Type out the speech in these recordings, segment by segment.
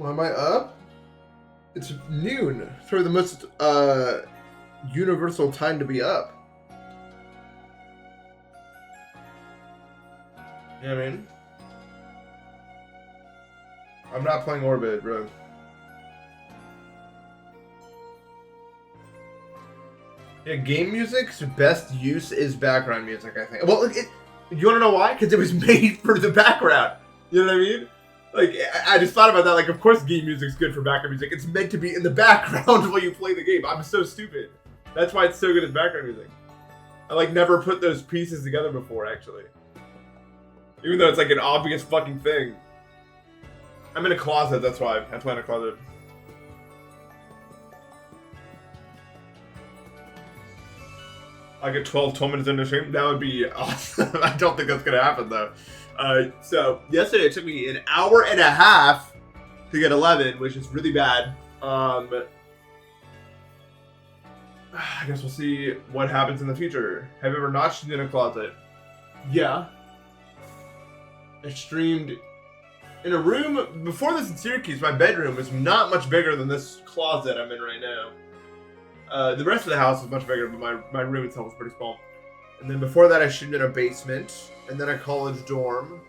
Why am I up? It's noon. It's probably the most universal time to be up. You know what I mean? I'm not playing Orbit, bro. Yeah, game music's best use is background music, I think. Well, you want to know why? Because it was made for the background. You know what I mean? Like, I just thought about that. Like, of course game music's good for background music. It's meant to be in the background while you play the game. I'm so stupid. That's why it's so good as background music. I, like, never put those pieces together before, actually. Even though it's, like, an obvious fucking thing. I'm in a closet, that's why. I play in a closet. I get 12 minutes into stream. That would be awesome. I don't think that's gonna happen though. So yesterday it took me an hour and a half to get 11, which is really bad. I guess we'll see what happens in the future. Have you ever not streamed in a closet? Yeah. I streamed in a room before this in Syracuse. My bedroom was not much bigger than this closet I'm in right now. The rest of the house was much bigger, but my room itself was pretty small. And then before that, I streamed in a basement, and then a college dorm.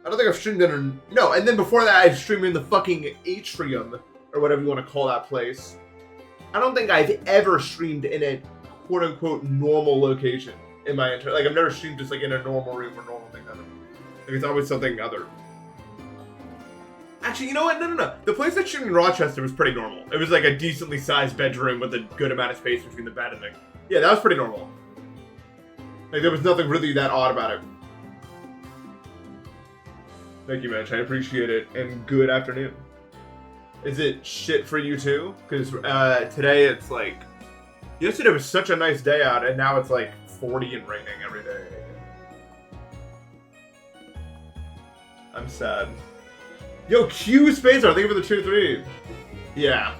I don't think I've streamed in a... No, and then before that, I streamed in the fucking atrium, or whatever you want to call that place. I don't think I've ever streamed in a quote-unquote normal location in my entire... Like, I've never streamed just, like, in a normal room or normal thing ever. Like, it's always something other. Actually, you know what? No. The place that streamed in Rochester was pretty normal. It was like a decently sized bedroom with a good amount of space between the bed and thing. Yeah, that was pretty normal. Like, there was nothing really that odd about it. Thank you, Mitch. I appreciate it. And good afternoon. Is it shit for you too? Because today it's like... Yesterday was such a nice day out, and now it's like 40 and raining every day. I'm sad. Yo, Q Spacer, thank you for the 2-3. Yeah.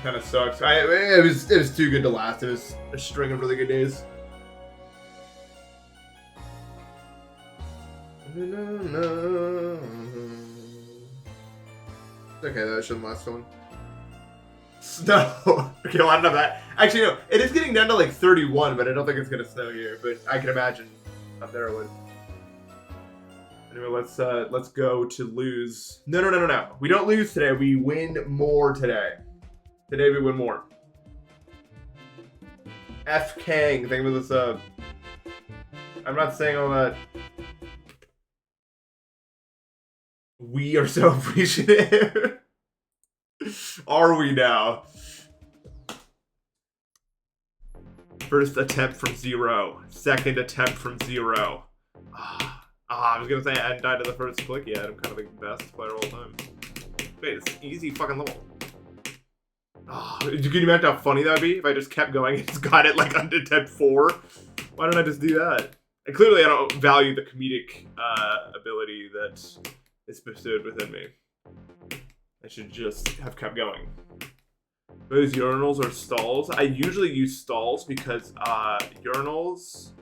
Kind of sucks. It was too good to last. It was a string of really good days. Okay, that shouldn't last so long. Snow. Okay, well, I don't know that. Actually, no. It is getting down to like 31, but I don't think it's gonna snow here. But I can imagine up there it would. Anyway, let's go to lose. No. We don't lose today. We win more today. Today we win more. F Kang, thank you for the sub. I'm not saying all that. We are so appreciative. Are we now? First attempt from 0. Second attempt from 0. I was gonna say I hadn't died to the first click yet. I'm kind of the best player of all time. Wait, it's easy fucking level. Can you imagine how funny that would be if I just kept going and just got it like under attempt 4? Why don't I just do that? And clearly I don't value the comedic ability that is bestowed within me. I should just have kept going. Those urinals or stalls? I usually use stalls because urinals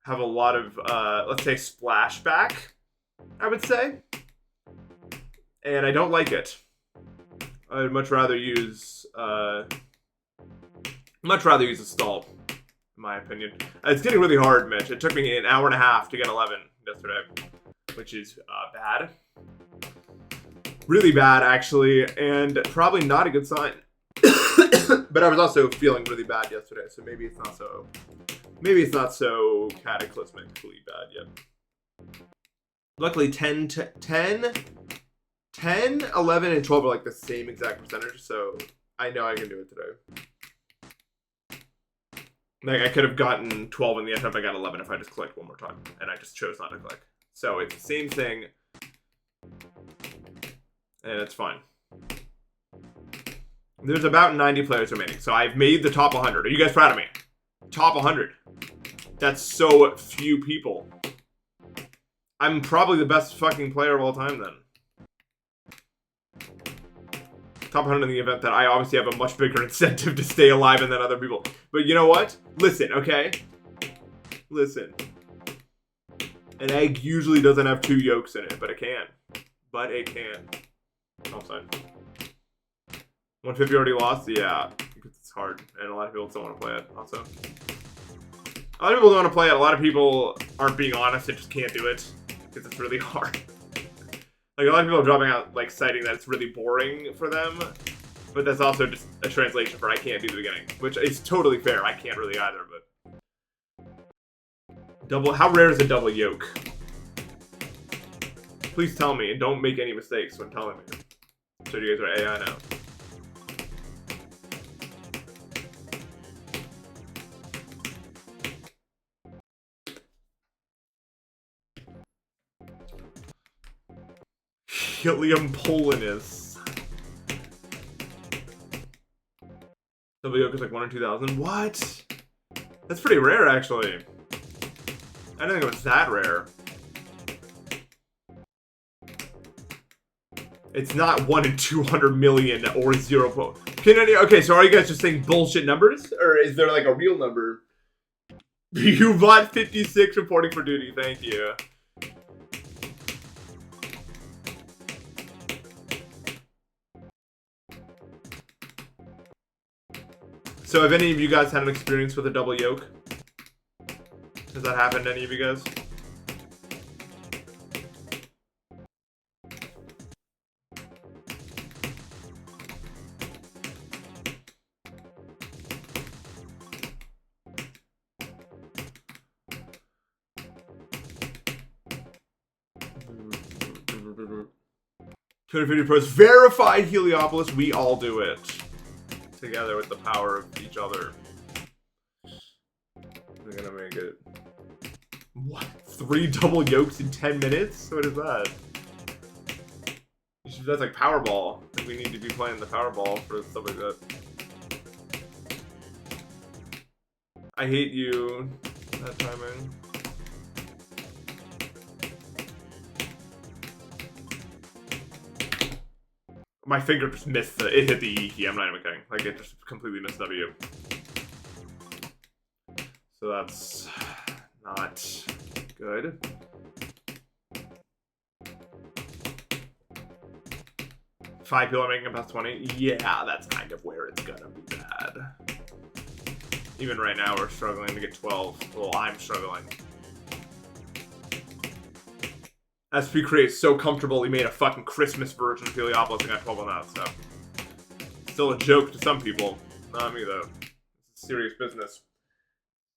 have a lot of, let's say, splashback, I would say. And I don't like it. I'd much rather use a stall, in my opinion. It's getting really hard, Mitch. It took me an hour and a half to get 11 yesterday, which is bad. Really bad, actually, and probably not a good sign. But I was also feeling really bad yesterday, so maybe it's not so... Maybe it's not so cataclysmically bad yet. Luckily, 10, 11, and 12 are like the same exact percentage, so I know I can do it today. Like, I could have gotten 12 in the end if I got 11 if I just clicked one more time, and I just chose not to click. So it's the same thing, and it's fine. There's about 90 players remaining, so I've made the top 100. Are you guys proud of me? Top 100. That's so few people. I'm probably the best fucking player of all time then. Top 100 in the event that I obviously have a much bigger incentive to stay alive than other people. But you know what? Listen, okay? Listen. An egg usually doesn't have 2 yolks in it, but it can. but it can. Upside. 150 already lost? Yeah, because it's hard, and a lot of people don't want to play it, also. A lot of people don't want to play it. A lot of people aren't being honest and just can't do it, because it's really hard. Like, a lot of people are dropping out, like, citing that it's really boring for them, but that's also just a translation for I can't do the beginning, which is totally fair. I can't really either, but... How rare is a double yoke? Please tell me, and don't make any mistakes when telling me. So you guys are AI now. Heliopolis. Double yoke is like 1 in 2,000. What? That's pretty rare, actually. I didn't think it was that rare. It's not 1 in 200 million or 0. Okay, so are you guys just saying bullshit numbers? Or is there like a real number? You bought 56 reporting for duty, thank you. So have any of you guys had an experience with a double yoke? Has that happened to any of you guys? PROS verified Heliopolis. We all do it together with the power of each other. We're gonna make it. What? 3 double yokes in 10 minutes? What is that? That's like Powerball. I think we need to be playing the Powerball for stuff like that. I hate you. That timing. My finger just missed the. It hit the E key. I'm not even kidding. Like, it just completely missed W. So that's not good. Five people are making it past 20. Yeah, that's kind of where it's gonna be bad. Even right now, we're struggling to get 12. Well, I'm struggling. SP Create's so comfortable he made a fucking Christmas version of Heliopolis and got 12 on that, so. Still a joke to some people. Not me, though. It's serious business.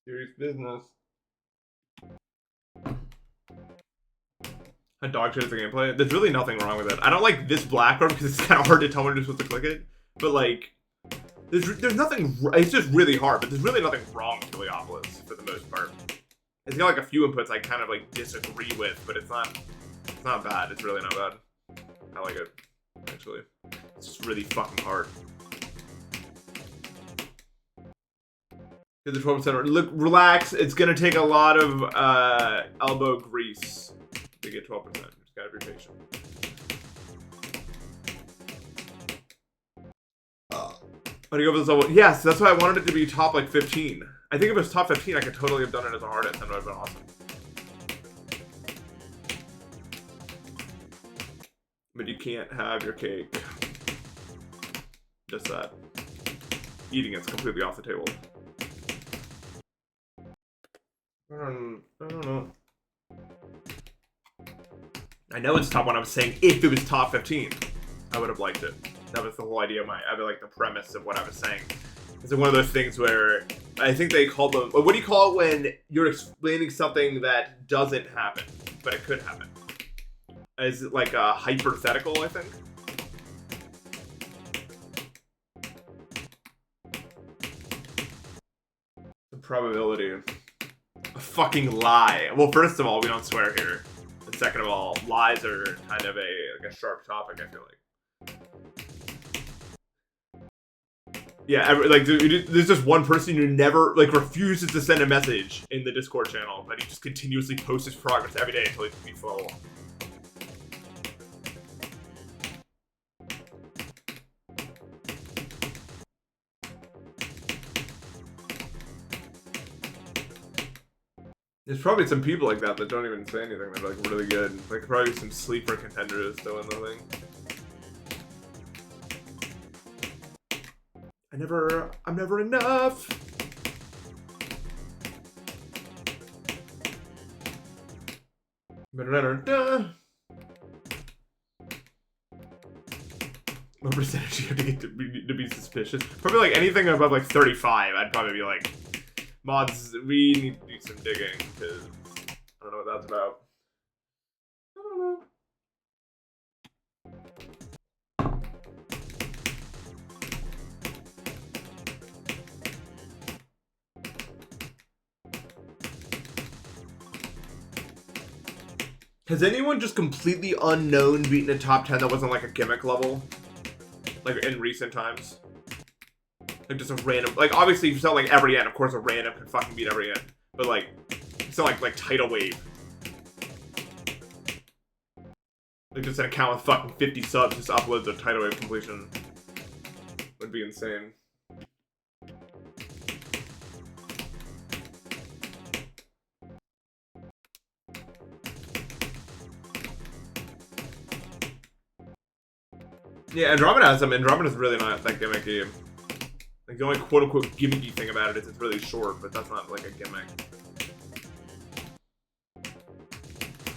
Serious business. A dog shit is the gameplay. There's really nothing wrong with it. I don't like this black one because it's kind of hard to tell when you're supposed to click it. But, like, there's nothing. It's just really hard, but there's really nothing wrong with Heliopolis for the most part. It's got like a few inputs I kind of like disagree with, but it's not bad. It's really not bad. I like it, actually. It's just really fucking hard. Get the 12%. Look, relax. It's gonna take a lot of elbow grease to get 12%. Just gotta be patient. How do you go for this level? Yes, that's why I wanted it to be top like 15. I think if it was top 15, I could totally have done it as a hardest, and it would have been awesome. But you can't have your cake. Just that. Eating it's completely off the table. I don't know. I know it's top 1. I was saying if it was top 15, I would have liked it. That was the whole idea of like the premise of what I was saying. It's one of those things where I think they call them. What do you call it when you're explaining something that doesn't happen, but it could happen? Is it like a hypothetical, I think? The probability. A fucking lie. Well, first of all, we don't swear here. And second of all, lies are kind of like a sharp topic, I feel like. Yeah, like, there's just one person who never, like, refuses to send a message in the Discord channel, but he just continuously posts his progress every day until he can be full. There's probably some people like that that don't even say anything. They're like really good. Like probably some sleeper contenders to win the thing. I'm never enough. What percentage you have to get to be suspicious? Probably like anything above like 35, I'd probably be like, mods, we need to do some digging, because I don't know what that's about. I don't know. Has anyone just completely unknown beaten a top 10 that wasn't like a gimmick level? Like in recent times? Like just a random, like obviously if you sell like every end, of course a random can fucking beat every end. But like, it's not like Tidal Wave. Like just an account with fucking 50 subs just uploads a Tidal Wave completion. Would be insane. Yeah, Andromeda has some. Andromeda's really not that gimmicky. Like the only quote-unquote gimmicky thing about it is it's really short, but that's not like a gimmick.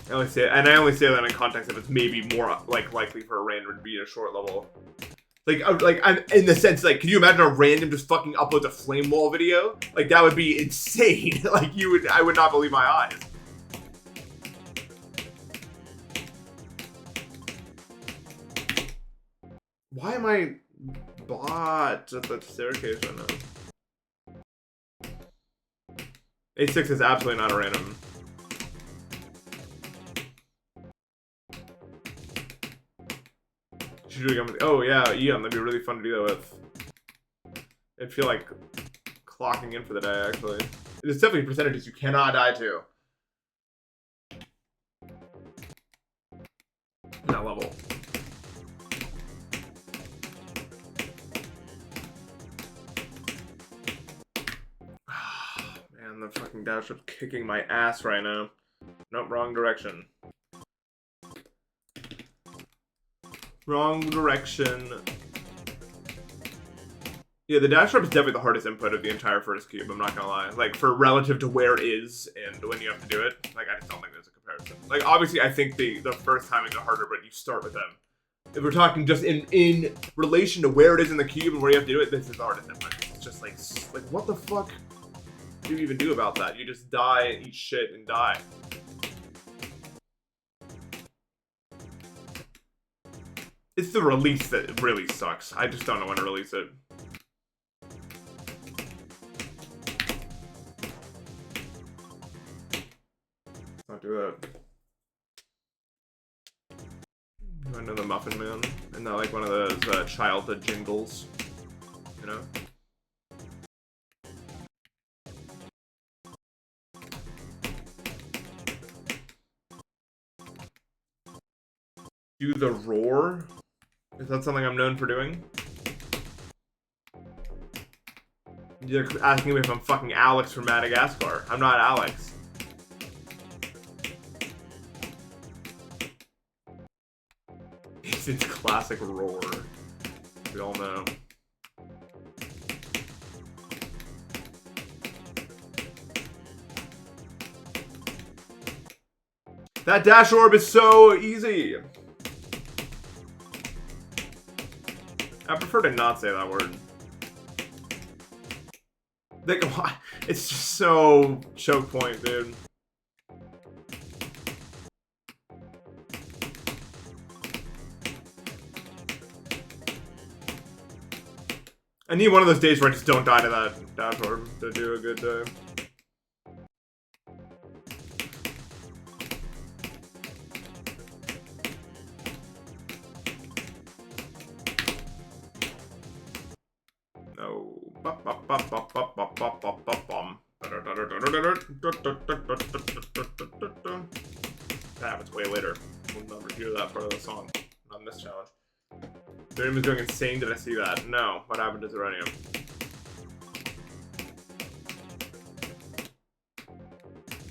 I only say that in context if it's maybe more like likely for a random to be a short level. Like I'm in the sense like, can you imagine a random just fucking uploads a flame wall video? Like that would be insane. Like I would not believe my eyes. Why am I bot at the staircase right now? A6 is absolutely not a random. Oh yeah, Eon, that'd be really fun to do that with. I'd feel like clocking in for the day, actually. There's definitely percentages you cannot die to. That level. Man, the fucking dash is kicking my ass right now. Nope, wrong direction. Wrong direction. Yeah, the dash drop is definitely the hardest input of the entire first cube, I'm not gonna lie. Like, for relative to where it is and when you have to do it, like, I just don't think there's a comparison. Like, obviously, I think the first time is harder, but you start with them. If we're talking just in relation to where it is in the cube and where you have to do it, this is the hardest input. It's just like what the fuck do you even do about that? You just die and eat shit and die. It's the release that really sucks. I just don't know when to release it. Let's not do that. I know the Muffin Man. Isn't that like one of those childhood jingles? You know? Do the roar? Is that something I'm known for doing? You're asking me if I'm fucking Alex from Madagascar. I'm not Alex. It's classic roar. We all know. That dash orb is so easy. I prefer to not say that word. Like, it's just so choke point, dude. I need one of those days where I just don't die to that dash orb to do a good day. No. That happens way later. We'll never hear that part of the song on this challenge. Zeranium is going insane. Did I see that? No. What happened to Zeranium?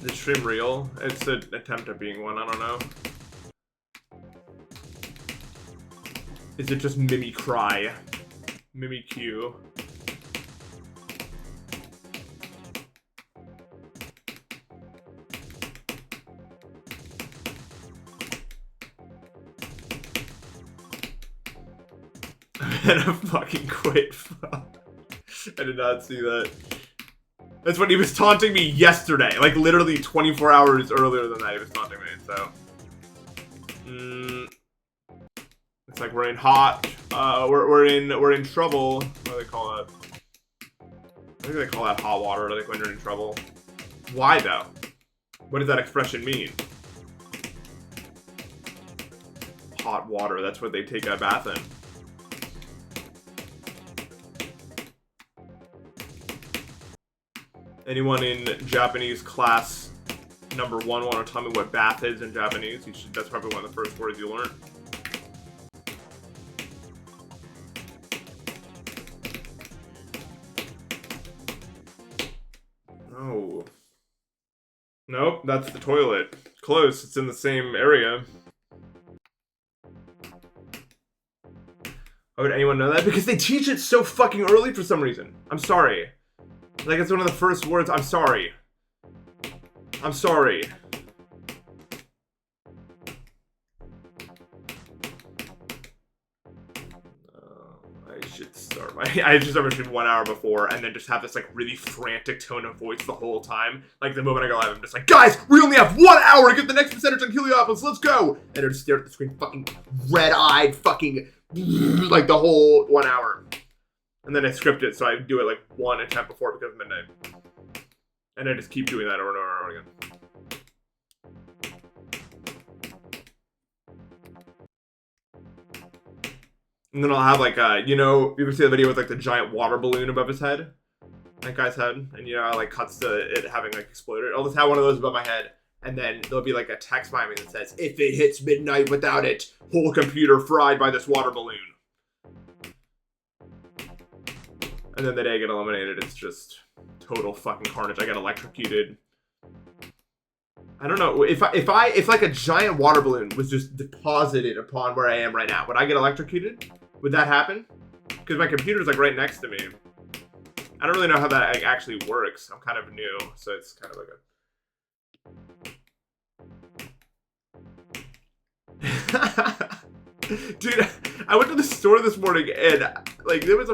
the stream real? It's an attempt at being one, I don't know. Is it just Mimicry? Mimikyu. And I fucking quit. I did not see that. That's when he was taunting me yesterday. Like literally 24 hours earlier than that he was taunting me, so. It's like we're in hot, we're in trouble. What do they call that? I think they call that hot water, like when you're in trouble. Why though? What does that expression mean? Hot water, that's what they take a bath in. Anyone in Japanese class number 1 want to tell me what bath is in Japanese? That's probably one of the first words you learn. No. Nope, that's the toilet. Close, it's in the same area. Why would anyone know that? Because they teach it so fucking early for some reason. I'm sorry. Like, it's one of the first words. I'm sorry. I'm sorry. I should start my... I just started 1 hour before, and then just have this, like, really frantic tone of voice the whole time. Like, the moment I go live, I'm just like, guys, we only have 1 hour to get the next percentage on Heliopolis, let's go! And I just stare at the screen, fucking red-eyed, fucking, like, the whole 1 hour. And then I script it, so I do it, like, 1 attempt before it becomes midnight. And I just keep doing that over and over and over again. And then I'll have, like, you know, you ever see the video with, like, the giant water balloon above his head? That guy's head. And, you know, it, like, cuts to it having, like, exploded. I'll just have one of those above my head. And then there'll be, like, a text behind me that says, if it hits midnight without it, whole computer fried by this water balloon. And then the day I get eliminated, it's just total fucking carnage. I get electrocuted. I don't know, if like a giant water balloon was just deposited upon where I am right now, would I get electrocuted? Would that happen? Because my computer's like right next to me. I don't really know how that like, actually works. I'm kind of new, so it's kind of like a... Dude, I went to the store this morning and like there was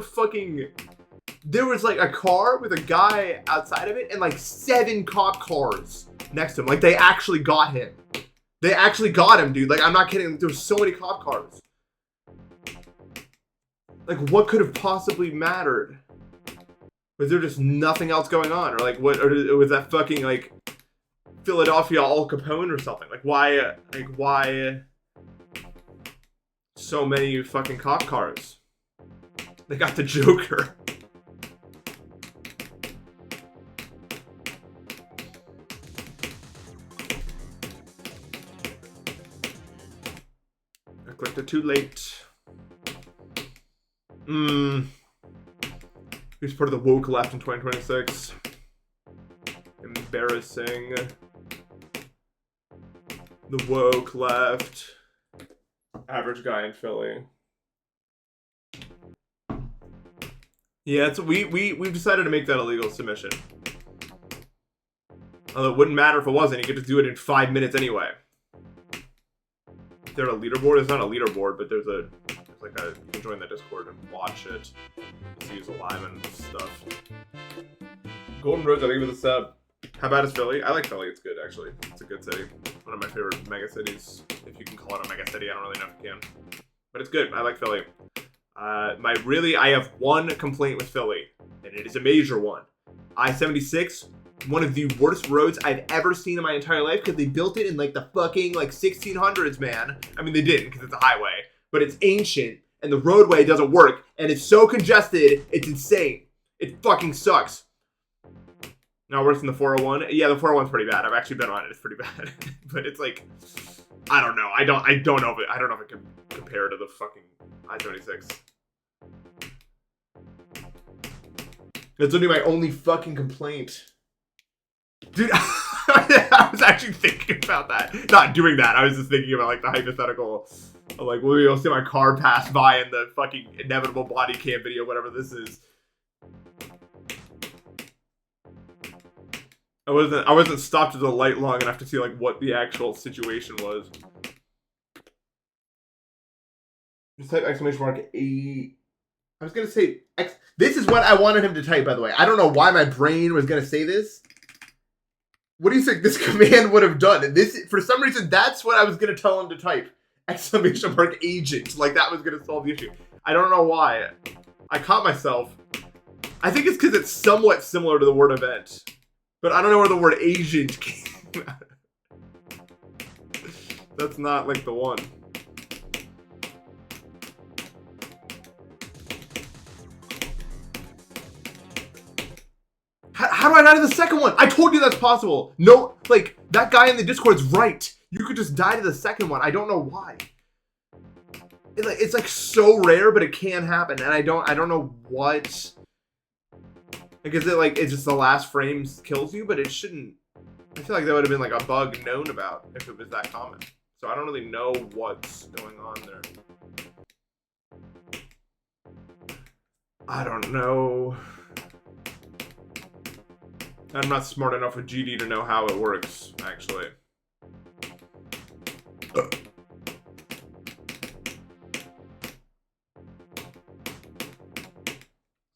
like a car with a guy outside of it and like 7 cop cars next to him. Like they actually got him. They actually got him, dude. Like I'm not kidding. There were so many cop cars. Like what could have possibly mattered? Was there just nothing else going on? Or like what, or was that fucking like Philadelphia Al Capone or something? Like why so many fucking cop cars? They got the Joker. I clicked it too late. Who's part of the woke left in 2026? Embarrassing. The woke left. Average guy in Philly. Yeah, it's we've decided to make that a legal submission. Although it wouldn't matter if it wasn't. You could just do it in 5 minutes anyway. Is there a leaderboard? It's not a leaderboard, but there's like a, you can join the Discord and watch it. See who's alive and stuff. Golden Rose, I think it was a sub. How bad is Philly? I like Philly. It's good, actually. It's a good city. One of my favorite mega cities. If you can call it a mega city, I don't really know if you can. But it's good. I like Philly. I have one complaint with Philly, and it is a major one. I-76, one of the worst roads I've ever seen in my entire life because they built it in like the fucking like 1600s, man. I mean, they didn't because it's a highway, but it's ancient and the roadway doesn't work and it's so congested, it's insane. It fucking sucks. Now worse than the 401. Yeah, the 401's pretty bad. I've actually been on it. It's pretty bad, but it's like, I don't know. I don't know if it can compare to the fucking I-76. That's only my only fucking complaint. Dude, I I was actually thinking about that. Not doing that. I was just thinking about like the hypothetical. Of, like, well, you'll see my car pass by in the fucking inevitable body cam video, whatever this is. I wasn't stopped at the light long enough to see like what the actual situation was. Just type exclamation mark A. I was gonna say X. This is what I wanted him to type, by the way. I don't know why my brain was gonna say this. What do you think this command would have done? This, for some reason, that's what I was gonna tell him to type. Exclamation mark agent. Like that was gonna solve the issue. I don't know why. I caught myself. I think it's because it's somewhat similar to the word event. But I don't know where the word agent came out. That's not like the one. How do I die to the second one? I told you that's possible. No, like, that guy in the Discord's right. You could just die to the second one. I don't know why. It's like so rare, but it can happen, and I don't know what. Like, is it like it's just the last frame kills you? But it shouldn't. I feel like that would have been like a bug known about if it was that common. So I don't really know what's going on there. I don't know. I'm not smart enough with GD to know how it works, actually.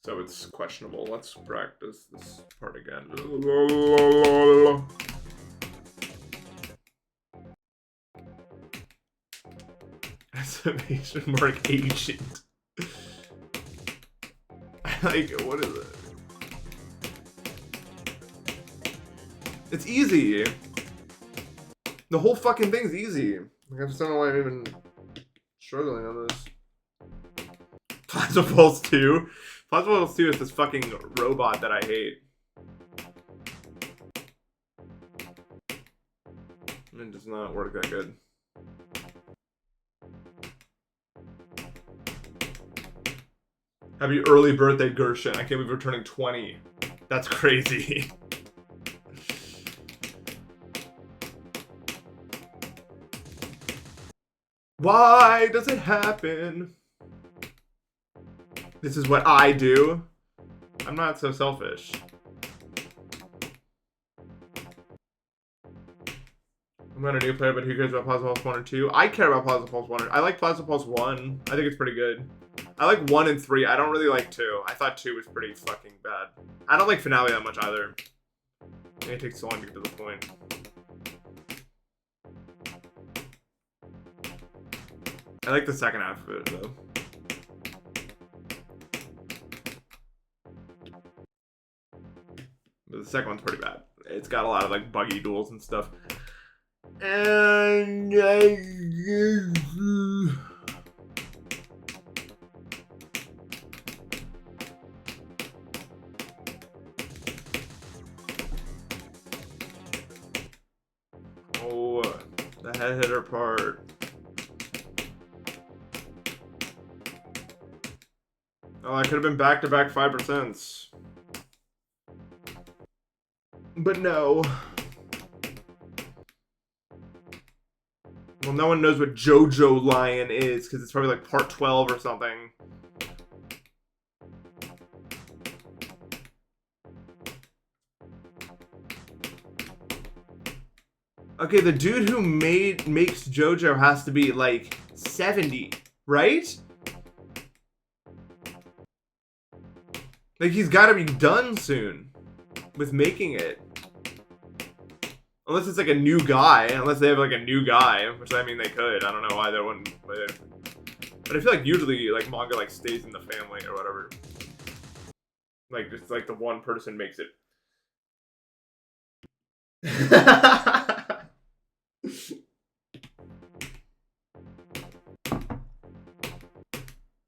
So it's questionable. Let's practice this part again. Exclamation mark agent. Like, what is it? It's easy. The whole fucking thing's easy. Like, I just don't know why I'm even struggling on this. Plasma Pulse 2? Plasma Pulse 2 is this fucking robot that I hate. It does not work that good. Happy early birthday, Gershon. I can't believe we're turning 20. That's crazy. Why does it happen? This is what I do. I'm not so selfish. I'm not a new player, but who cares about Plasma Pulse 1 or 2? I care about Plasma Pulse 1. I like Plasma Pulse 1. I think it's pretty good. I like 1 and 3. I don't really like 2. I thought 2 was pretty fucking bad. I don't like Finale that much either. It takes so long to get to the point. I like the second half of it, though. But the second one's pretty bad. It's got a lot of, like, buggy duels and stuff. And oh, the head hitter part. Oh, I could have been back-to-back 5%. But no. Well, no one knows what JoJo Lion is, because it's probably like part 12 or something. Okay, the dude who makes JoJo has to be like 70, right? Like, he's got to be done soon with making it. Unless it's like a new guy. Unless they have like a new guy. Which, I mean, they could. I don't know why they wouldn't. But I feel like usually like manga like stays in the family or whatever. Like, just like the one person makes it.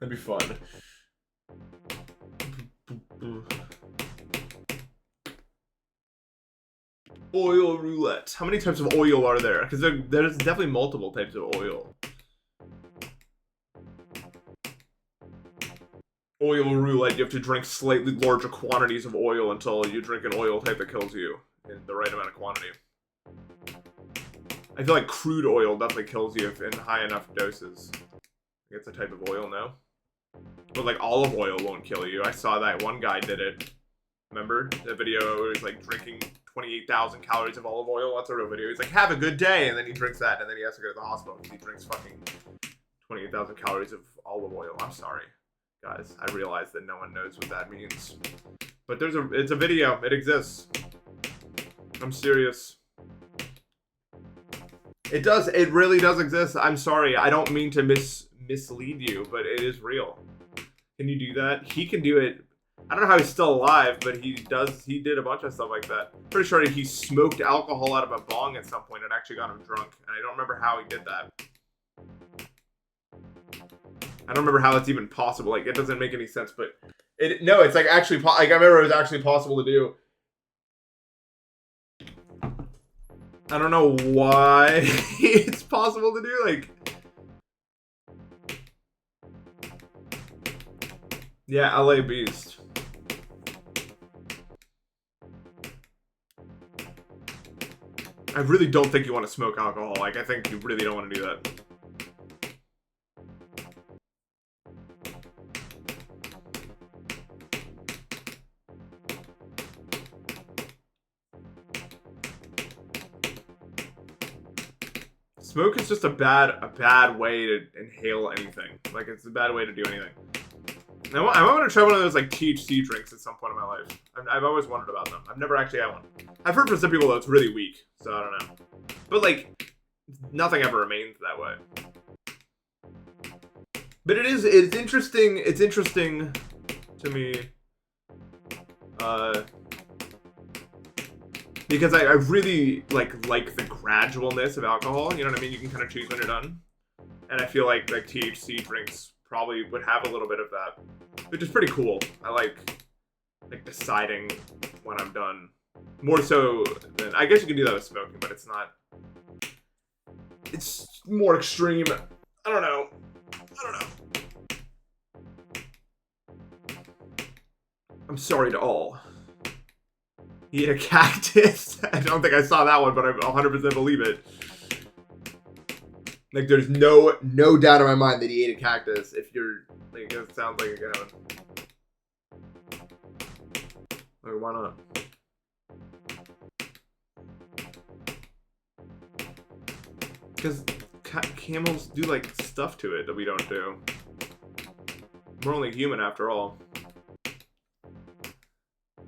That'd be fun. Oil roulette. How many types of oil are there? Because there's definitely multiple types of oil. Oil roulette. You have to drink slightly larger quantities of oil until you drink an oil type that kills you in the right amount of quantity. I feel like crude oil definitely kills you if in high enough doses. It's a type of oil, no? But like olive oil won't kill you. I saw that one guy did it. Remember the video where he's like drinking 28,000 calories of olive oil? That's a real video. He's like, have a good day, and then he drinks that, and then he has to go to the hospital because he drinks fucking 28,000 calories of olive oil. I'm sorry, guys. I realize that no one knows what that means. But it's a video. It exists. I'm serious. It does. It really does exist. I'm sorry. I don't mean to mislead you, but it is real. Can you do that? He can do it. I don't know how he's still alive, but he did a bunch of stuff like that. Pretty sure he smoked alcohol out of a bong at some point and actually got him drunk. And I don't remember how he did that. I don't remember how that's even possible. Like, it doesn't make any sense, but no, it's like actually, like, I remember it was actually possible to do. I don't know why it's possible to do, like. Yeah, LA Beast. I really don't think you want to smoke alcohol. Like, I think you really don't want to do that. Smoke is just a bad way to inhale anything. Like, it's a bad way to do anything. I want to try one of those, like, THC drinks at some point in my life. I've always wondered about them. I've never actually had one. I've heard from some people, though, it's really weak. So, I don't know. But, like, nothing ever remains that way. But it's interesting. It's interesting to me. Because I really, like the gradualness of alcohol. You know what I mean? You can kind of choose when you're done. And I feel like THC drinks probably would have a little bit of that. Which is pretty cool. I like deciding when I'm done. More so than, I guess you can do that with smoking, but it's not. It's more extreme. I don't know. I'm sorry to all. He ate a cactus. I don't think I saw that one, but I 100% believe it. Like, there's no doubt in my mind that he ate a cactus. If you're, like, it sounds like you're gonna. Like, why not? Because camels do, like, stuff to it that we don't do. We're only human after all.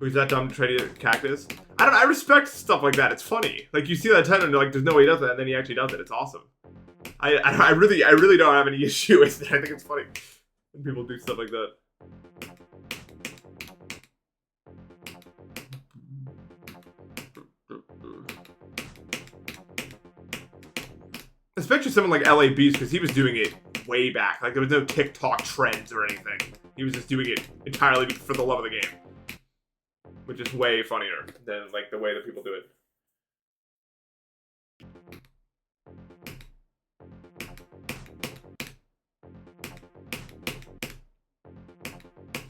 Who's that dumb to try to eat a cactus? I respect stuff like that. It's funny. Like, you see that title and you're like, there's no way he does that, and then he actually does it. It's awesome. I really don't have any issue with it. I think it's funny when people do stuff like that. Especially someone like LA Beast, because he was doing it way back. Like, there was no TikTok trends or anything. He was just doing it entirely for the love of the game. Which is way funnier than, like, the way that people do it.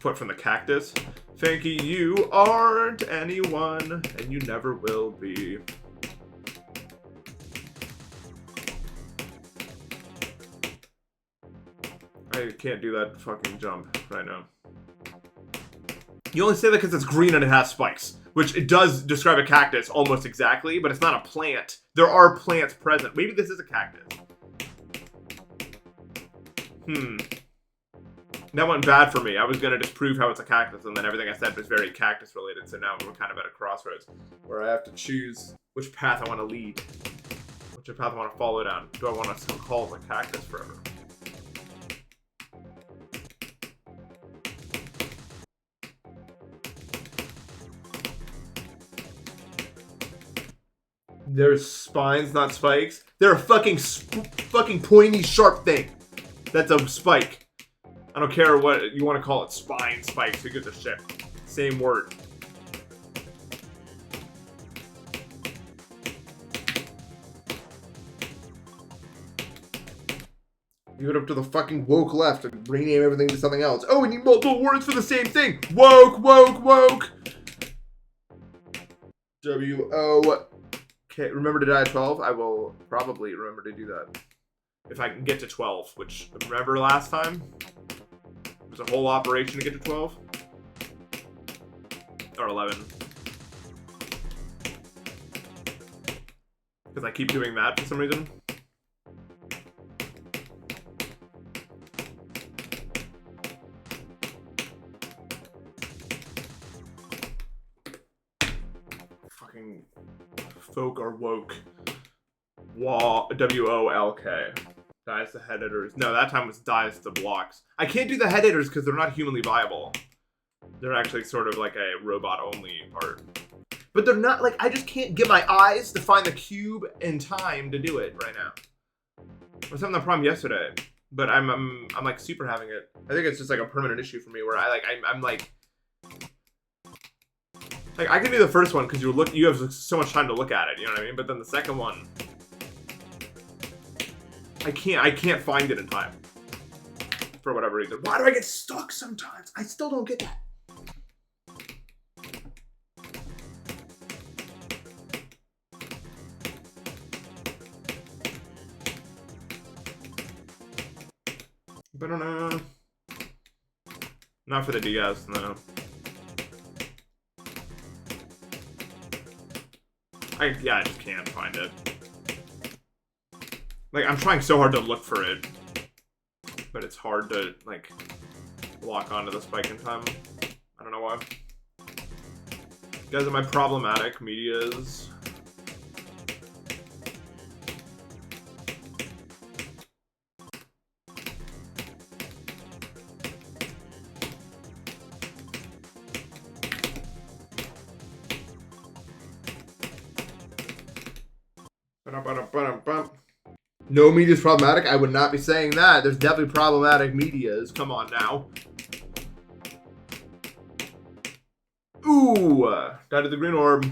What, from the Cactus? Fanky, you aren't anyone, and you never will be. I can't do that fucking jump right now. You only say that because it's green and it has spikes, which it does describe a cactus almost exactly, but it's not a plant. There are plants present. Maybe this is a cactus. That went bad for me. I was going to disprove how it's a cactus, and then everything I said was very cactus related, so now we're kind of at a crossroads where I have to choose which path I want to lead, which path I want to follow down. Do I want to still call it a cactus forever? There's spines, not spikes. They're a fucking pointy, sharp thing. That's a spike. I don't care what you want to call it. Spine, spikes, who gives a shit? Same word. Give it up to the fucking woke left and rename everything to something else. Oh, we need multiple words for the same thing. Woke, woke, woke. WOK. Okay, remember to die at 12? I will probably remember to do that. If I can get to 12, which, remember last time? It was a whole operation to get to 12? Or 11. Because I keep doing that for some reason. Fucking folk are woke. W-O-L-K. Dies the head hitters. No, that time was dies the blocks. I can't do the head hitters because they're not humanly viable. They're actually sort of like a robot-only part. But they're not, like, I just can't get my eyes to find the cube in time to do it right now. I was having that problem yesterday, but I'm like super having it. I think it's just like a permanent issue for me where I'm like I can do the first one because you have so much time to look at it, you know what I mean? But then the second one, I can't find it in time for whatever reason. Why do I get stuck sometimes? I still don't get that. But no. Not for the DS, no. I just can't find it. Like, I'm trying so hard to look for it, but it's hard to, like, lock onto the spike in time. I don't know why. Guys, are my problematic medias? No media is problematic? I would not be saying that. There's definitely problematic medias. Come on now. Ooh! Died to the green orb.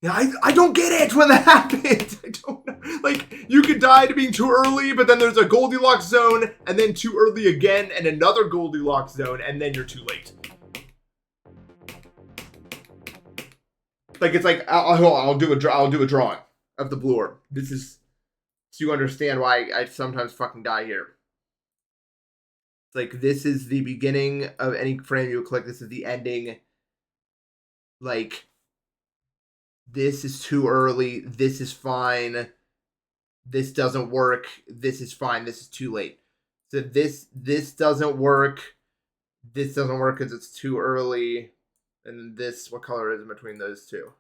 Yeah, I don't get it when that happens. I don't know. Like, you could die to being too early, but then there's a Goldilocks zone, and then too early again, and another Goldilocks zone, and then you're too late. Like, it's like, I'll do a drawing of the blue orb. This is, so you understand why I sometimes fucking die here. It's like, this is the beginning of any frame you click. This is the ending. Like, this is too early. This is fine. This doesn't work. This is fine. This is too late. So this doesn't work. This doesn't work because it's too early. And this, what color is in between those two?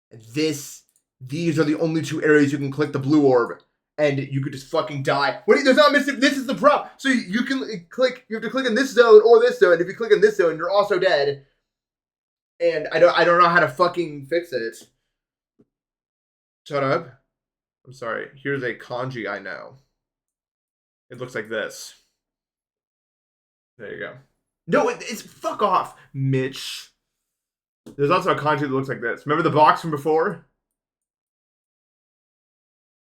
And these are the only two areas you can click the blue orb. And you could just fucking die. Wait, there's not missing. This is the problem. So you can click, you have to click in this zone or this zone. If you click in this zone, you're also dead. And I don't know how to fucking fix it. Shut up. I'm sorry. Here's a kanji I know. It looks like this. There you go. No, it's fuck off, Mitch. There's also a kanji that looks like this. Remember the box from before?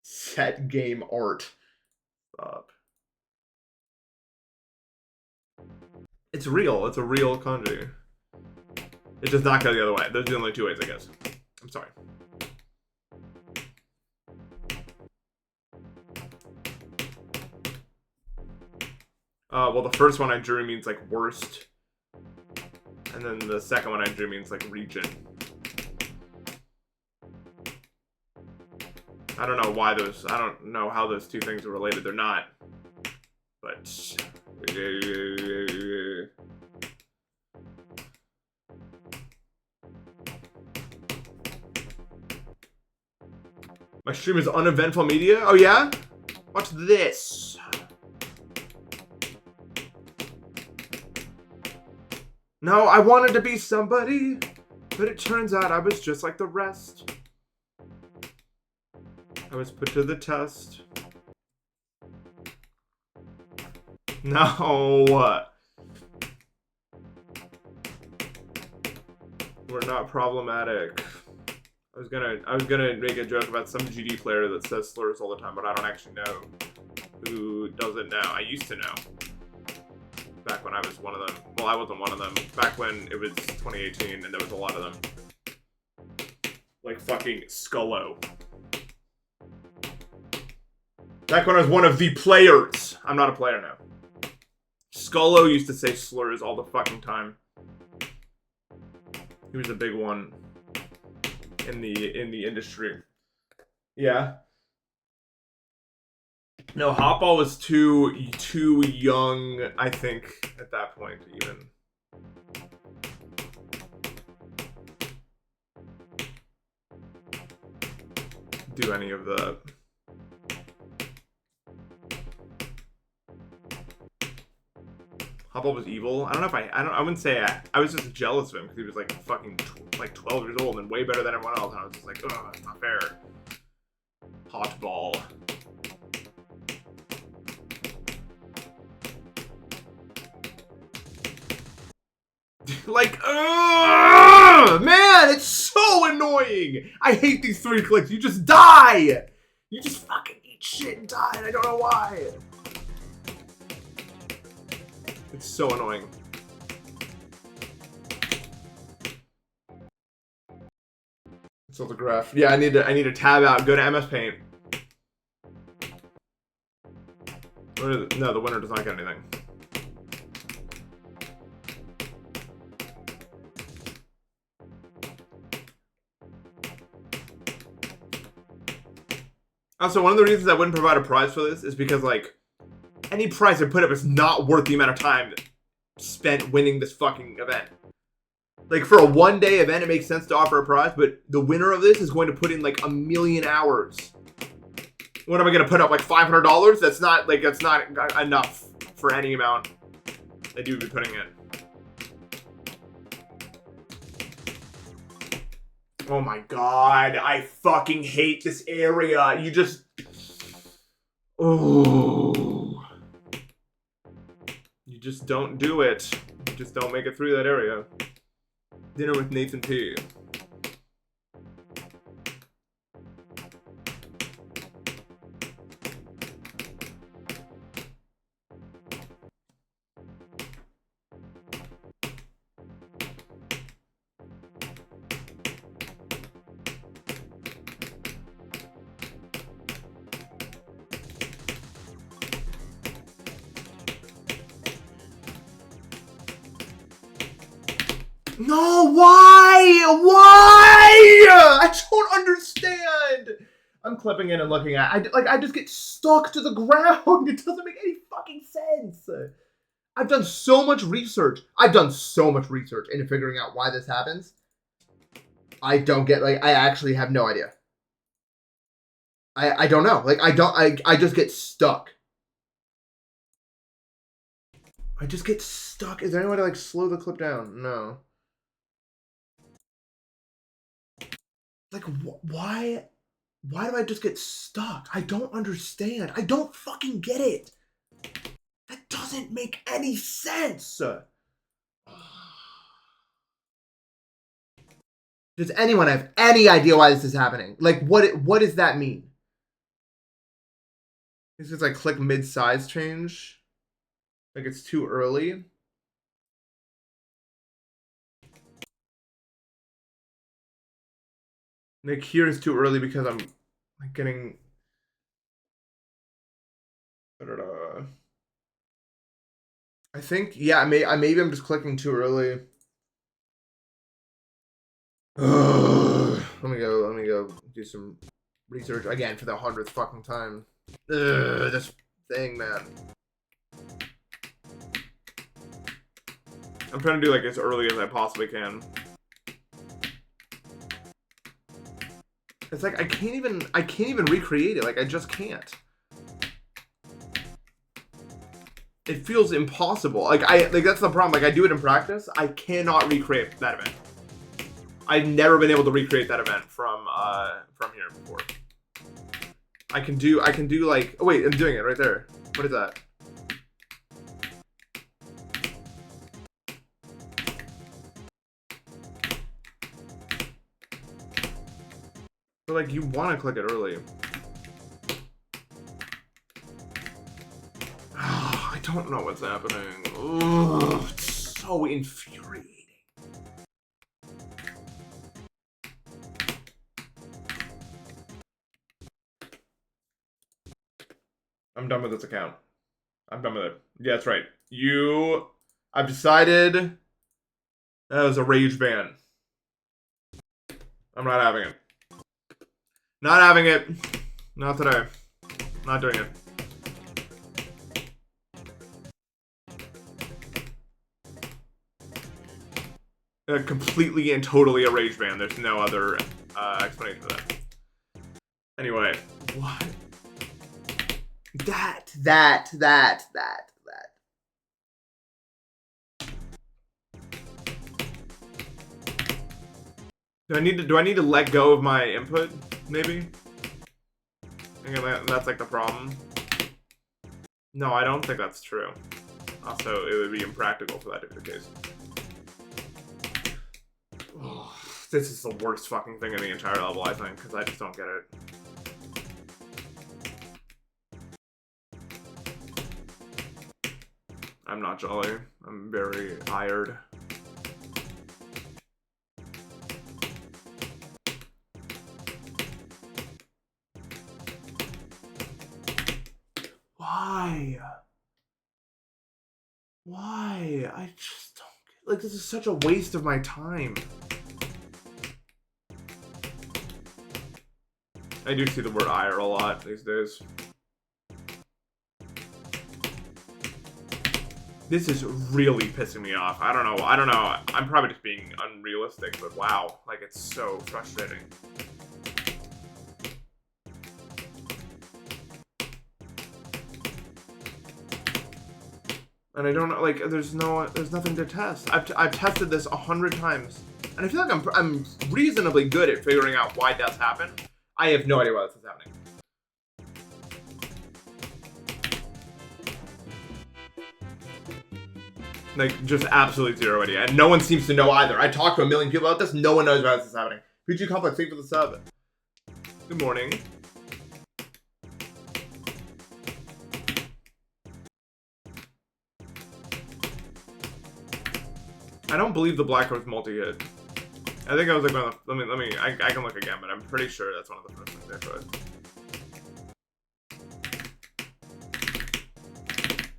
Set game art. Stop. It's real. It's a real kanji. It does not go the other way. Those are the only two ways, I guess. I'm sorry. Well, the first one I drew means, like, worst. And then the second one I drew means, like, region. I don't know why those... I don't know how those two things are related. They're not. But... My stream is uneventful media? Oh, yeah? Watch this. No, I wanted to be somebody, but it turns out I was just like the rest. I was put to the test. No. We're not problematic. I was gonna make a joke about some GD player that says slurs all the time, but I don't actually know who does it now. I used to know. back when I was one of them. Well, I wasn't one of them. Back when it was 2018 and there was a lot of them. Like fucking Scullo. Back when I was one of the players. I'm not a player now. Scullo used to say slurs all the fucking time. He was a big one in the industry. Yeah. No, Hotball was too young, I think, at that point to even. Do any of the. Hotball was evil. I don't know if I wouldn't say I was just jealous of him because he was like fucking like 12 years old and way better than everyone else. And I was just like, ugh, it's not fair. Hotball. Like, man, it's so annoying. I hate these 3 clicks. You just die. You just fucking eat shit and die, and I don't know why. It's so annoying. It's the graph. Yeah, I need to tab out. Go to MS Paint. No, the winner does not get anything. Also, one of the reasons I wouldn't provide a prize for this is because, like, any prize I put up is not worth the amount of time spent winning this fucking event. Like, for a one-day event, it makes sense to offer a prize, but the winner of this is going to put in, like, 1,000,000 hours. What am I going to put up, like, $500? That's not enough for any amount that you would be putting in. Oh my god, I fucking hate this area. You just... Oh. You just don't do it. You just don't make it through that area. Dinner with Nathan P. No, why? Why? I don't understand. I'm clipping in and looking at it. I just get stuck to the ground. It doesn't make any fucking sense. I've done so much research. Into figuring out why this happens. I don't get, like, I actually have no idea. I don't know. Like, I just get stuck. I just get stuck. Is there any way to, like, slow the clip down? No. Like, why do I just get stuck? I don't understand. I don't fucking get it. That doesn't make any sense. Does anyone have any idea why this is happening? Like, what does that mean? This is like click mid-size change. Like, it's too early. Like, here is too early because I'm like getting. I think, yeah, maybe I'm just clicking too early. Let me go do some research again for the 100th fucking time. This thing, man. I'm trying to do like as early as I possibly can. It's like I can't even recreate it. Like, I just can't. It feels impossible. Like that's the problem. Like, I do it in practice. I cannot recreate that event. I've never been able to recreate that event from here before. I can do like, oh wait, I'm doing it right there. What is that? But like, you want to click it early. I don't know what's happening. Ugh, it's so infuriating. I'm done with this account. I'm done with it. Yeah, that's right. I've decided that was a rage ban. I'm not having it. Not having it. Not today. Not doing it. Completely and totally a rage ban. There's no other explanation for that. Anyway, what? That. Do I need to let go of my input? Maybe. That's like the problem. No, I don't think that's true. Also, it would be impractical for that to be the case. Oh, this is the worst fucking thing in the entire level, I think, because I just don't get it. I'm not jolly. I'm very tired. Why? Why? I just don't get, like, this is such a waste of my time. I do see the word ire a lot these days. This is really pissing me off. I don't know. I'm probably just being unrealistic, but wow. Like, it's so frustrating. And I don't know, like, there's nothing to test. I've tested this 100 times. And I feel like I'm reasonably good at figuring out why deaths happen. I have no idea why this is happening. Like, just absolutely zero idea. And no one seems to know either. I talked to a million people about this. No one knows why this is happening. PG Complex, thank you for the sub. Good morning. I don't believe the black was multi-hit. I think I was like one of the, I can look again, but I'm pretty sure that's one of the first things I put.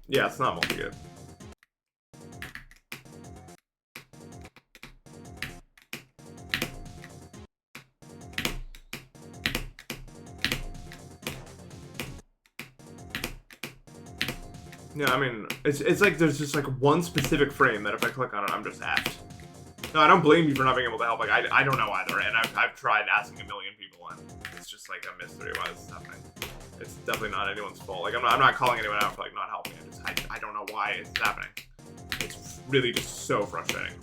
Yeah, it's not multi-hit. Yeah, I mean, it's like there's just like one specific frame that if I click on it, I'm just effed. No, I don't blame you for not being able to help. Like, I don't know either, and I've tried asking a million people, and it's just like a mystery why this is happening. It's definitely not anyone's fault. Like, I'm not calling anyone out for like not helping. I don't know why it's happening. It's really just so frustrating.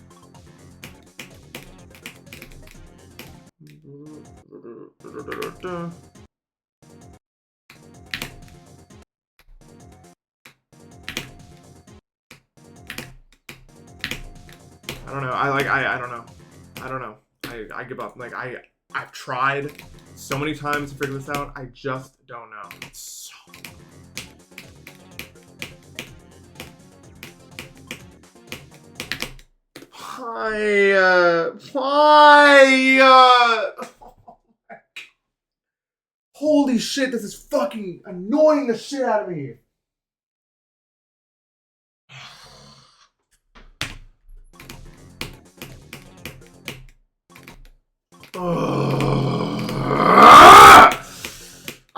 I don't know. I don't know. I don't know. I give up. Like, I've tried so many times to figure this out. I just don't know. It's so... Why? Holy shit, this is fucking annoying the shit out of me.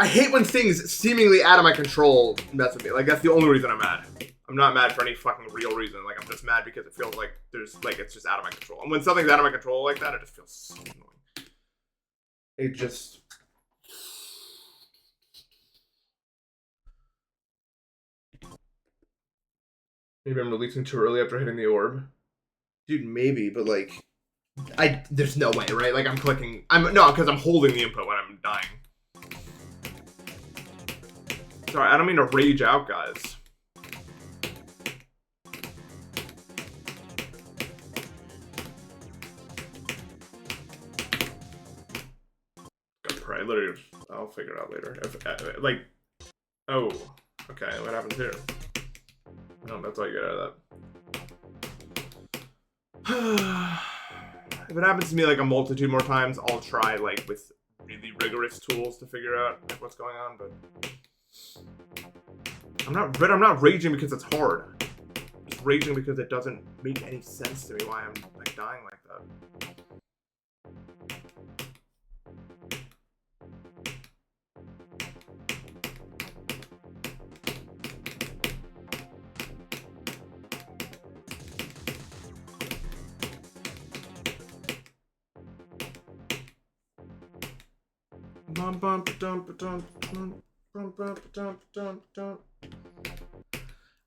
I hate when things seemingly out of my control mess with me. Like, that's the only reason I'm mad. I'm not mad for any fucking real reason. Like, I'm just mad because it feels like it's just out of my control. And when something's out of my control like that, it just feels so annoying. It just... Maybe I'm releasing too early after hitting the orb. Dude, maybe, but like... There's no way, right? Like, I'm clicking... No, because I'm holding the input when I'm dying. Sorry, I don't mean to rage out, guys. Gotta pray. Literally, I'll figure it out later. Like... Oh. Okay, what happens here? No, that's all you get out of that. If it happens to me like a multitude more times, I'll try like with really rigorous tools to figure out like, what's going on. But I'm not raging because it's hard. I'm just raging because it doesn't make any sense to me why I'm like dying like that.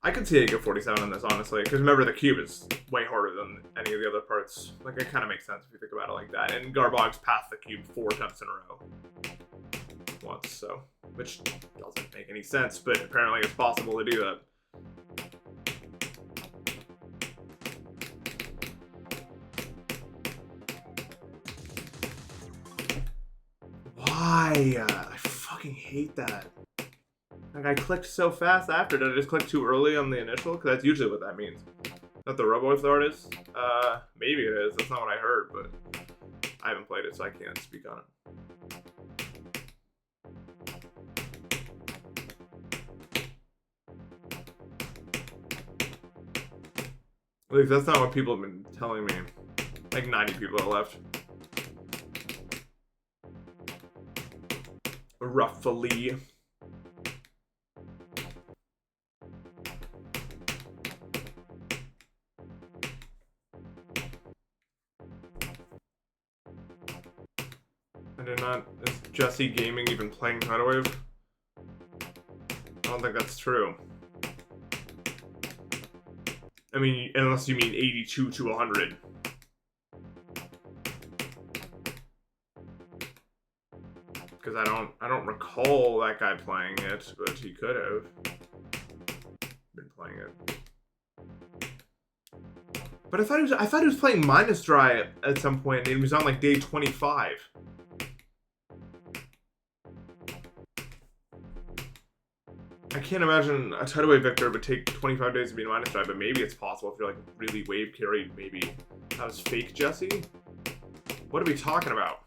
I could see it get 47 on this, honestly, because remember, the cube is way harder than any of the other parts. Like, it kind of makes sense if you think about it like that. And Garbog's passed the cube 4 attempts in a row. Once, so. Which doesn't make any sense, but apparently it's possible to do that. Why? I fucking hate that. Like, I clicked so fast after. Did I just click too early on the initial? Because that's usually what that means. Not the Robo Thart is? Maybe it is. That's not what I heard, but I haven't played it, so I can't speak on it. At least that's not what people have been telling me. Like 90 people are left. Roughly. I did not. Is Jesse Gaming even playing Tidal Wave? I don't think that's true. I mean, unless you mean 82 to 100. Because I don't recall that guy playing it, but he could have been playing it. But I thought he was playing Minus Dry at some point, and he was on like day 25. I can't imagine a Tidal Wave Victor would take 25 days to be in Minus Dry, but maybe it's possible if you're like really wave carried. Maybe that was fake Jesse. What are we talking about?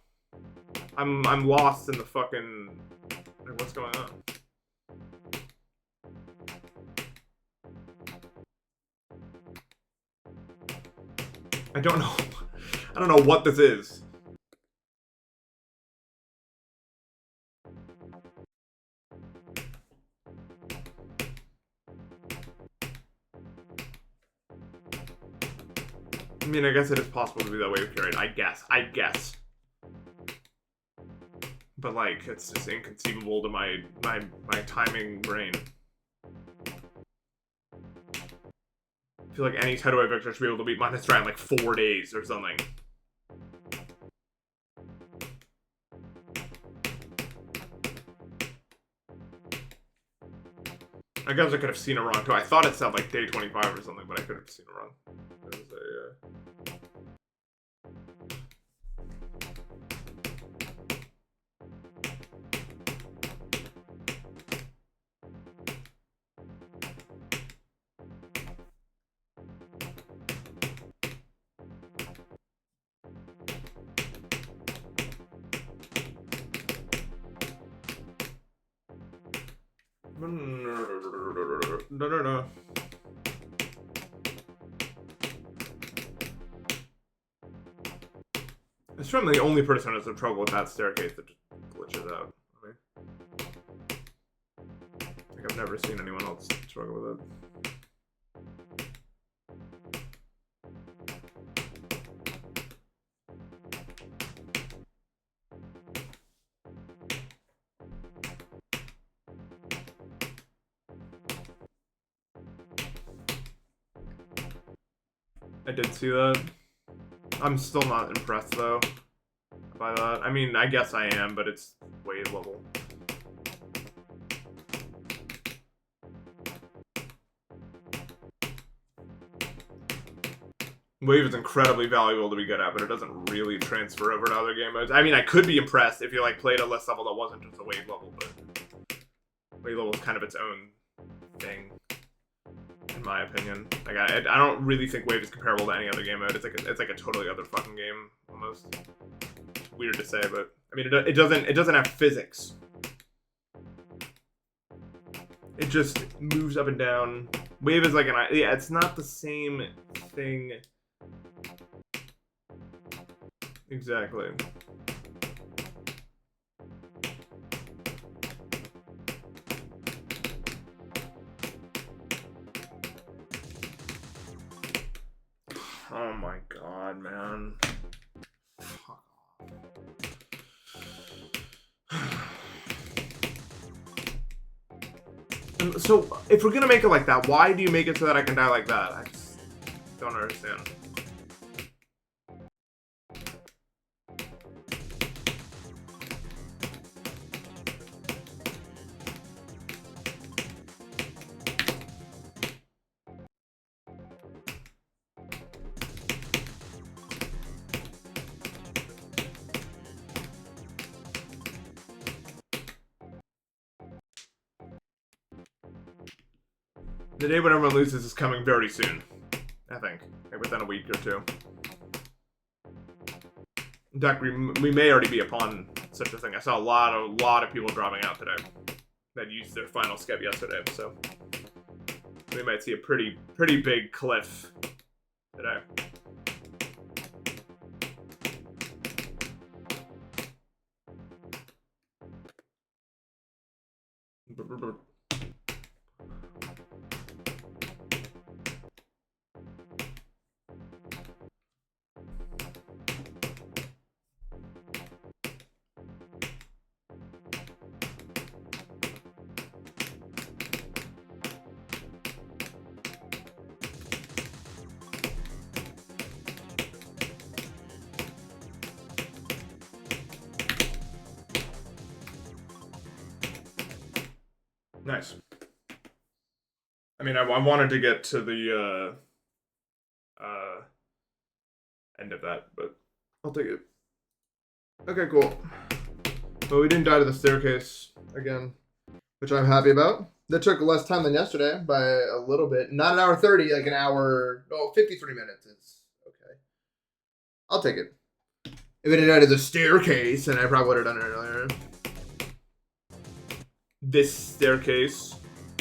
I'm lost in the fucking, like, what's going on? I don't know. I don't know what this is. I mean, I guess it is possible to be that wave carried. I guess. But like, it's just inconceivable to my timing brain. I feel like any Tidal Wave Victor should be able to beat Minus Dry in like 4 days or something. I guess I could have seen it wrong too. I thought it said like day 25 or something, but I could have seen it wrong. There was a, No. It's from the only person who has trouble with that staircase that just glitches out. Like, I've never seen anyone else struggle with it. I did see that. I'm still not impressed, though, by that. I mean, I guess I am, but it's wave level. Wave is incredibly valuable to be good at, but it doesn't really transfer over to other game modes. I mean, I could be impressed if you, like, played a list level that wasn't just a wave level, but wave level is kind of its own thing. my opinion. Like I don't really think Wave is comparable to any other game mode. It's like a totally other fucking game almost. It's weird to say, but I mean it doesn't have physics. It just moves up and down. Wave is like yeah, it's not the same thing. Exactly. Oh my god, man. Fuck off. So, if we're gonna make it like that, why do you make it so that I can die like that? I just don't understand. The day when everyone loses is coming very soon, I think. Like within a week or two. In fact, we may already be upon such a thing. I saw a lot of people dropping out today that used their final skip yesterday, so we might see a pretty big cliff today. Nice. I mean, I wanted to get to the end of that, but I'll take it. Okay, cool. Well, we didn't die to the staircase again, which I'm happy about. That took less time than yesterday by a little bit. Not an hour 30, like an hour. Oh, 53 minutes. It's okay. I'll take it. If it had died to the staircase, then I probably would have done it earlier. This staircase.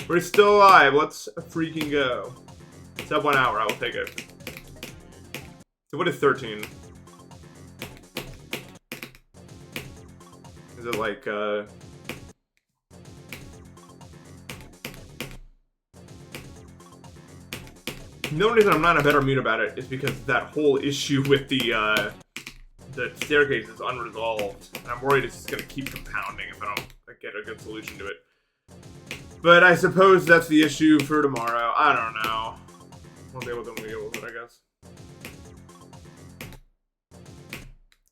We're still alive. Let's freaking go. It's up 1 hour. I will take it. So what is 13? Is it like, The only reason I'm not a better mute about it is because that whole issue with the staircase is unresolved. And I'm worried it's just going to keep compounding if I don't get a good solution to it. But I suppose that's the issue for tomorrow. I don't know. We'll deal with it, I guess.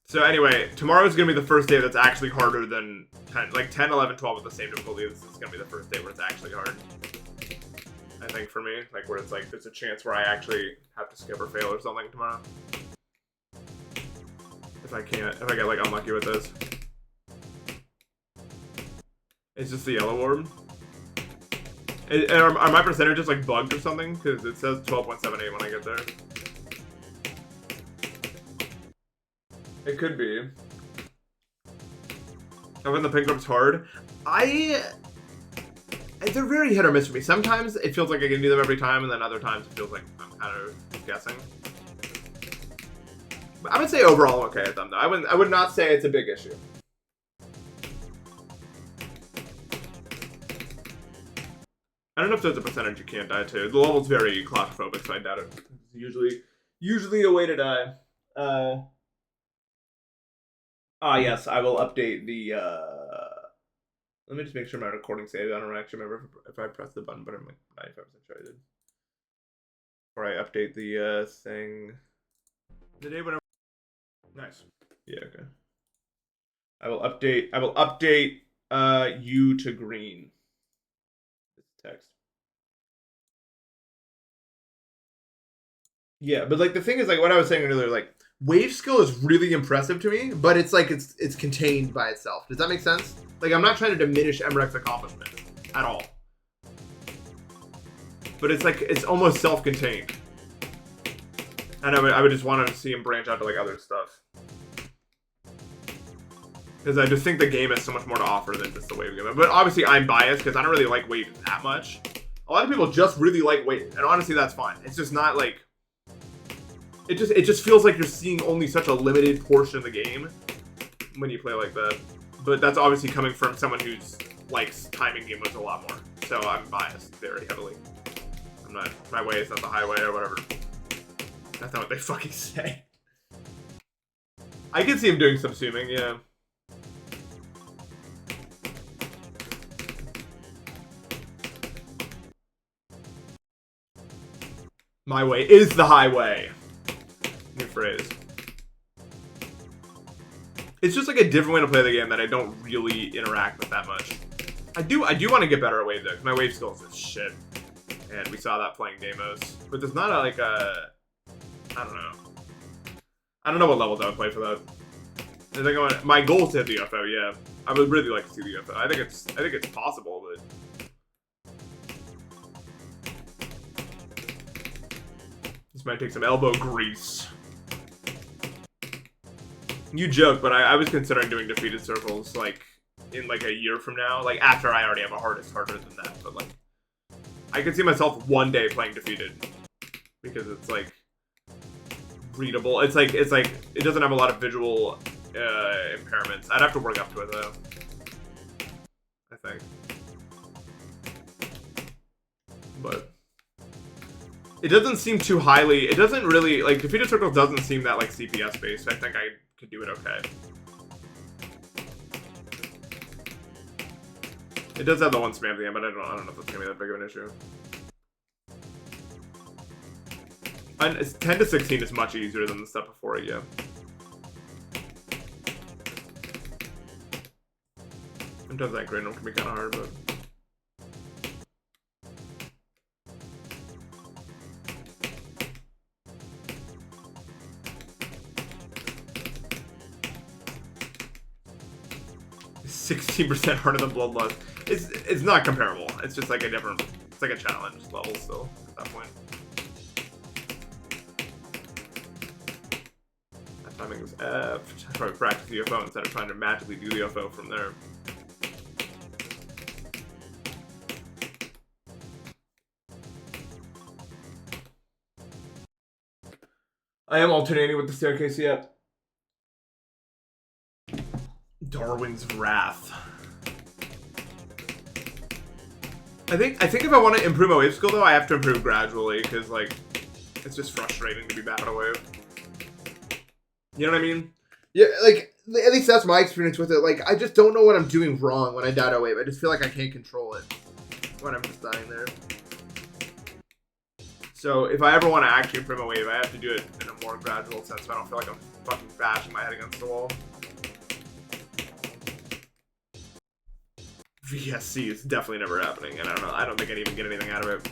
So anyway, tomorrow's going to be the first day that's actually harder than 10. Like 10, 11, 12 with the same difficulty. This is going to be the first day where it's actually hard. I think for me. Like where it's like, there's a chance where I actually have to skip or fail or something tomorrow. If I get like unlucky with this. It's just the yellow orb. Are my percentages like bugged or something? Because it says 12.78 when I get there. It could be. When the pink orb's hard. They're very hit or miss for me. Sometimes it feels like I can do them every time, and then other times it feels like I'm kind of guessing. But I would say overall I'm okay at them though. I would not say it's a big issue. I don't know if there's a percentage you can't die to. The level's very claustrophobic, so I doubt it. It's usually a way to die. Yes, I will update the, let me just make sure my recording saved. I don't actually remember if I pressed the button, but I'm like 95% sure I did. Before I update the, thing. The day when Nice. Yeah, okay. I will update, you to green. Text. Yeah, but like the thing is, like what I was saying earlier, like wave skill is really impressive to me, but it's like it's contained by itself. Does that make sense? Like I'm not trying to diminish Emrek's accomplishment at all. but it's like it's almost self-contained. And I would just want to see him branch out to like other stuff. Because I just think the game has so much more to offer than just the wave game. But obviously I'm biased because I don't really like wave that much. A lot of people just really like wave, and honestly that's fine. It's just not like it just feels like you're seeing only such a limited portion of the game when you play like that. But that's obviously coming from someone who likes timing game modes a lot more. So I'm biased very heavily. I'm not, my way is not the highway or whatever. That's not what they fucking say. I can see him doing subsuming, yeah. My way is the highway. New phrase. It's just like a different way to play the game that I don't really interact with that much. I do want to get better at wave though, because my wave skills is shit. And we saw that playing demos. But there's not like a I don't know. I don't know what levels I would play for that. My goal is to hit the UFO, yeah. I would really like to see the UFO. I think it's possible, but this might take some elbow grease. You joke, but I was considering doing defeated circles like in like a year from now, like after I already have a hardest harder than that. But like, I could see myself one day playing defeated because it's like readable. It's like it doesn't have a lot of visual impairments. I'd have to work up to it though. I think, but it doesn't seem too highly. It doesn't really like defeated circles doesn't seem that like CPS based. I think I could do it okay. It does have the one spam at the end, but I don't know if it's gonna be that big of an issue. And it's 10 to 16 is much easier than the step before it, yeah. Sometimes that gradle can be kind of hard, but 16% harder than Bloodlust. It's not comparable. It's just like a different. It's like a challenge level still at that point. That timing is F. I probably practice the UFO instead of trying to magically do the UFO from there. I am alternating with the staircase yet. Darwin's Wrath. I think if I want to improve my wave skill though, I have to improve gradually because like it's just frustrating to be bad at a wave. You know what I mean? Yeah, like at least that's my experience with it. Like I just don't know what I'm doing wrong when I die to a wave. I just feel like I can't control it when I'm just dying there. So if I ever want to actually improve my wave, I have to do it in a more gradual sense. So I don't feel like I'm fucking bashing my head against the wall. VSC is definitely never happening, and I don't know. I don't think I'd even get anything out of it.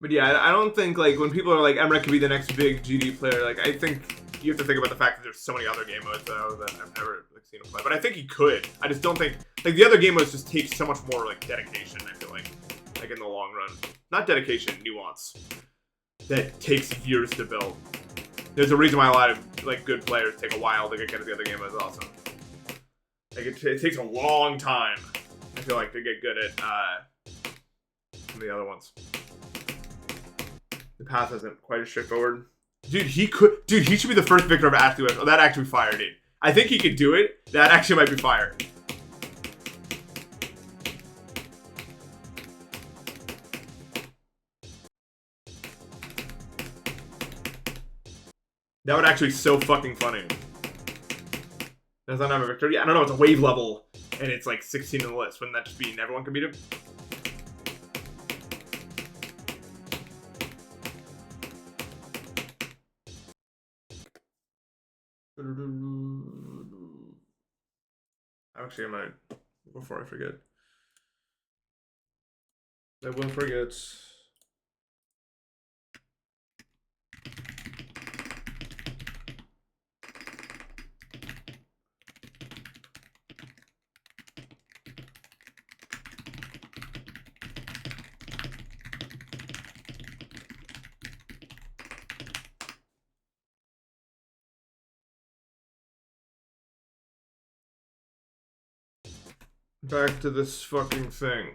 But yeah, I don't think like when people are like Emmerich could be the next big GD player. Like I think you have to think about the fact that there's so many other game modes though that I've never like seen him play. But I think he could. I just don't think like the other game modes just take so much more like dedication. I feel like in the long run, not dedication, nuance that takes years to build. There's a reason why a lot of like good players take a while to get into the other game modes. Also, like it takes a long time. I feel like to get good at the other ones. The path isn't quite as straightforward. Dude, he should be the first victor of actually. Oh, that actually fired it. I think he could do it. That actually might be fire. That would actually be so fucking funny. Does that have a victory? Yeah, I don't know. It's a wave level, and it's like 16 in the list. Wouldn't that just mean everyone can beat him? Actually, I might, before I forget. I will forget. Back to this fucking thing.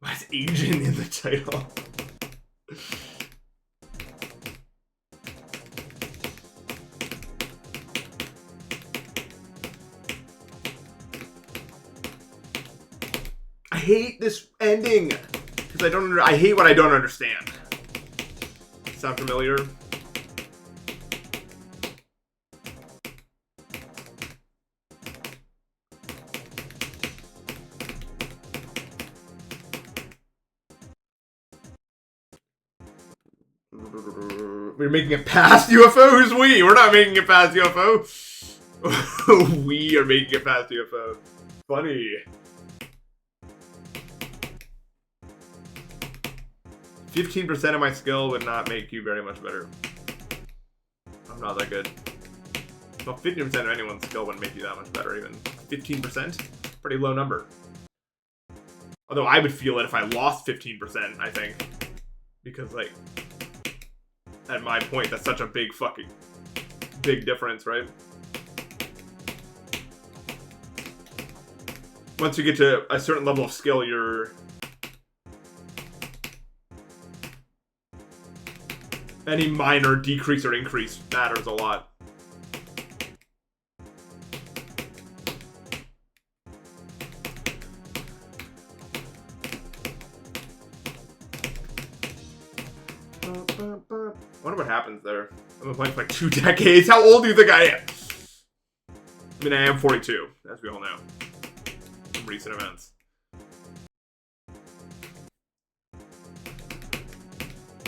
What's Asian in the title? I hate this ending because I hate what I don't understand. Sound familiar? We're making it past UFO? Who's we? We're not making it past UFO. We are making it past UFO. Funny. 15% of my skill would not make you very much better. I'm not that good. Well, 50% of anyone's skill wouldn't make you that much better, even. 15%? Pretty low number. Although I would feel it if I lost 15%, I think. Because, like, at my point, that's such a big fucking big difference, right? Once you get to a certain level of skill, any minor decrease or increase matters a lot. I wonder what happens there. I've been playing for like 2 decades. How old do you think I am? I mean, I am 42, as we all know. From recent events.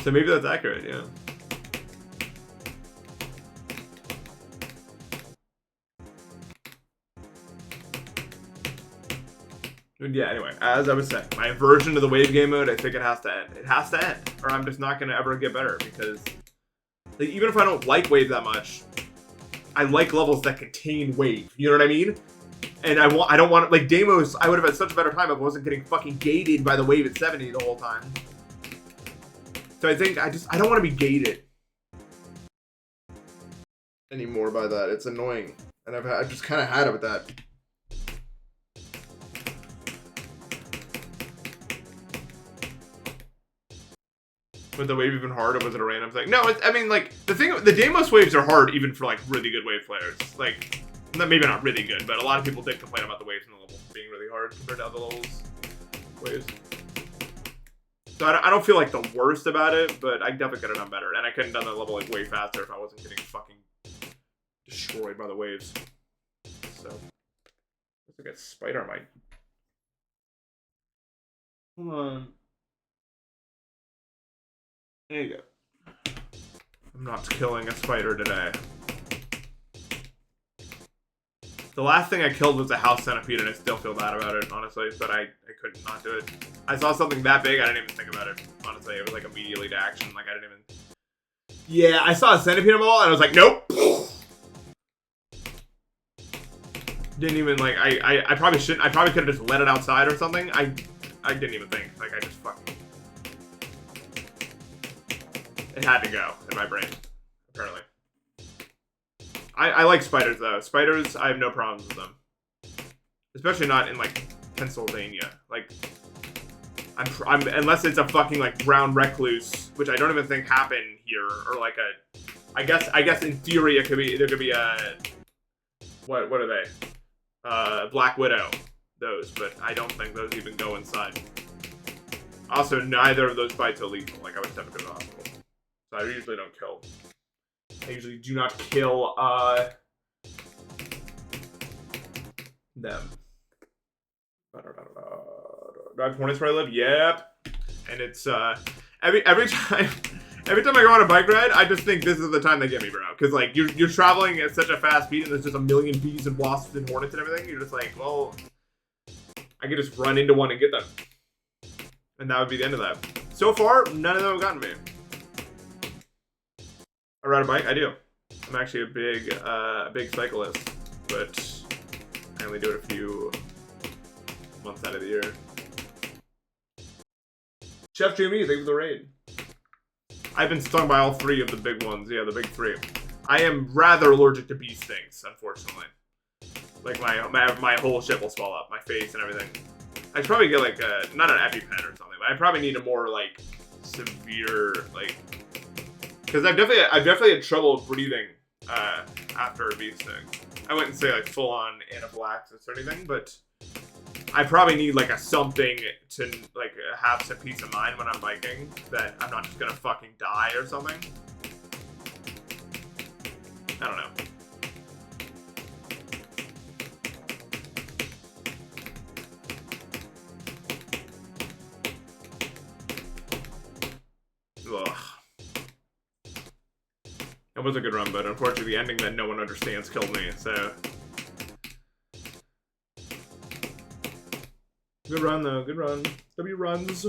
So maybe that's accurate, yeah. Yeah, anyway, as I was saying, my aversion to the wave game mode, I think it has to end. It has to end, or I'm just not going to ever get better, because like, even if I don't like wave that much, I like levels that contain wave, you know what I mean? And I don't want, like, Deimos, I would have had such a better time if I wasn't getting fucking gated by the wave at 70 the whole time. So I think, I don't want to be gated anymore by that. It's annoying. And I've just kind of had it with that. Was the wave even hard, or was it a random thing? No, I mean, like, the Deimos waves are hard even for, like, really good wave players. Like, maybe not really good, but a lot of people did complain about the waves in the level being really hard compared to other levels. Waves. So I don't feel like the worst about it, but I definitely could have done better. And I couldn't have done that level, like, way faster if I wasn't getting fucking destroyed by the waves. So, looks like a spider might. Hold on. There you go. I'm not killing a spider today. The last thing I killed was a house centipede, and I still feel bad about it, honestly, but I couldn't not do it. I saw something that big, I didn't even think about it, honestly. It was like immediately to action, like I didn't even... Yeah, I saw a centipede in the wall, and I was like, nope! Didn't even, like, I probably shouldn't, I probably could have just let it outside or something. I didn't even think, like, I just fucking... It had to go in my brain, apparently. I like spiders, though. Spiders, I have no problems with them. Especially not in, like, Pennsylvania. Like, I'm unless it's a fucking, like, brown recluse, which I don't even think happen here, or, like, I guess in theory there could be a, what are they? Black Widow, those, but I don't think those even go inside. Also, neither of those bites are lethal. Like, I would never go to the hospital. So I usually don't kill. I usually do not kill, them. Do I have Hornets where I live? Yep. And it's, every time I go on a bike ride, I just think this is the time they get me, bro. Because, like, you're traveling at such a fast speed, and there's just a million bees and wasps and hornets and everything. You're just like, well, I could just run into one and get them. And that would be the end of that. So far, none of them have gotten me. I ride a bike? I do. I'm actually a big cyclist, but I only do it a few months out of the year. Chef Jimmy, thanks for the raid. I've been stung by all 3 of the big ones. Yeah, the big 3. I am rather allergic to bee stings, unfortunately. Like my whole shit will swell up, my face and everything. I should probably get like not an EpiPen or something, but I probably need a more like severe like, because I've definitely had trouble breathing after a bee sting. I wouldn't say like full on anaphylaxis or anything, but I probably need like a something to like have some peace of mind when I'm biking that I'm not just gonna fucking die or something. I don't know. Ugh. It was a good run, but unfortunately the ending that no one understands killed me, so. Good run though, good run. W runs.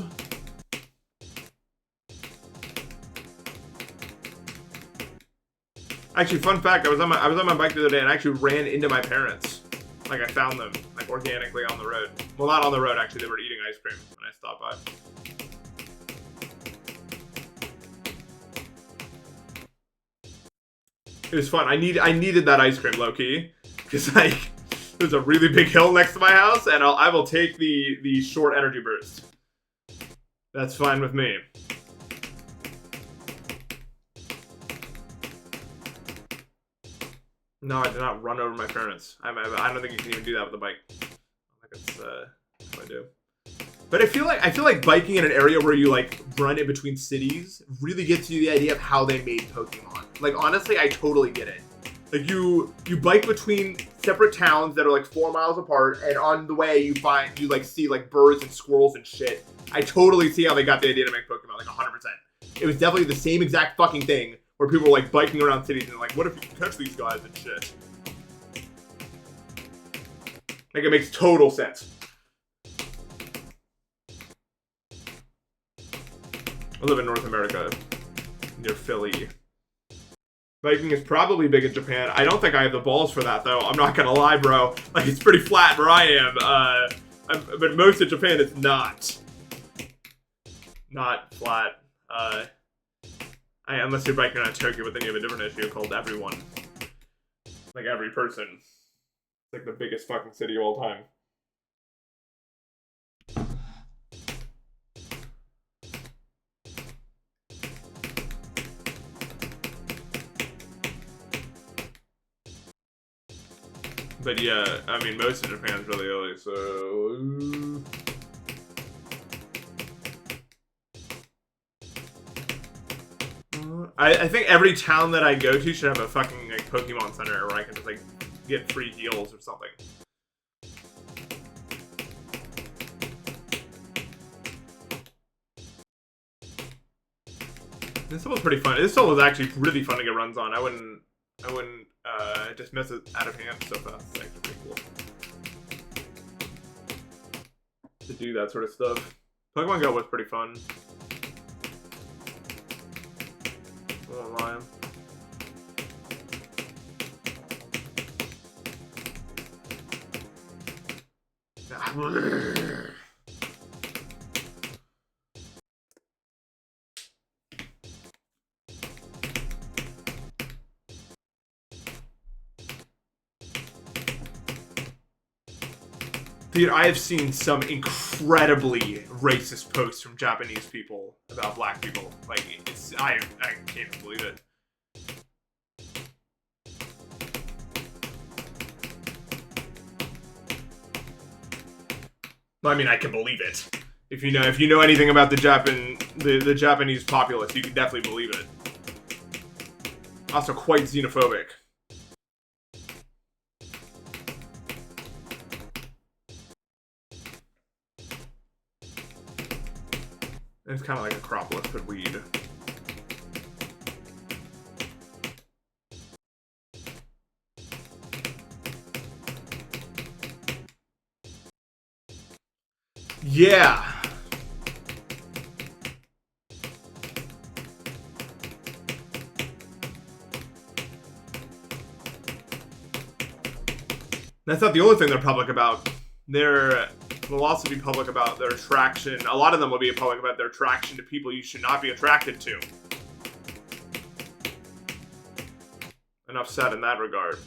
Actually, fun fact, I was on my bike the other day and I actually ran into my parents. Like I found them, like organically on the road. Well, not on the road actually, they were eating ice cream when I stopped by. It was fun. I needed that ice cream, low key, because like there's a really big hill next to my house, and I will take the short energy burst. That's fine with me. No, I did not run over my parents. I don't think you can even do that with a bike. I think it's what I do. But I feel like biking in an area where you like run in between cities really gets you the idea of how they made Pokemon. Like honestly, I totally get it. Like you bike between separate towns that are like 4 miles apart, and on the way you like see like birds and squirrels and shit. I totally see how they got the idea to make Pokemon, like 100%. It was definitely the same exact fucking thing where people were like biking around cities and like, what if you can catch these guys and shit? Like it makes total sense. I live in North America, near Philly. Biking is probably big in Japan. I don't think I have the balls for that, though. I'm not gonna lie, bro. Like, it's pretty flat where I am. But most of Japan is not. Not flat. Unless you're biking around Tokyo, but then you have a different issue called everyone. Like, every person. It's like the biggest fucking city of all time. But yeah, I mean, most of Japan's really early, so... I think every town that I go to should have a fucking like Pokemon Center where I can just like get free heals or something. This was pretty fun. This was actually really fun to get runs on. I wouldn't dismiss it out of hand so fast. It's actually pretty cool to do that sort of stuff. Pokemon Go was pretty fun. I won't lie. Dude, I have seen some incredibly racist posts from Japanese people about black people. Like, I can't even believe it. I mean, I can believe it. If you know anything about the Japanese populace, you can definitely believe it. Also, quite xenophobic. It's kind of like Acropolis, but weed. Yeah. That's not the only thing they're public about. Will also be public about their attraction. A lot of them will be public about their attraction to people you should not be attracted to. enough said in that regard.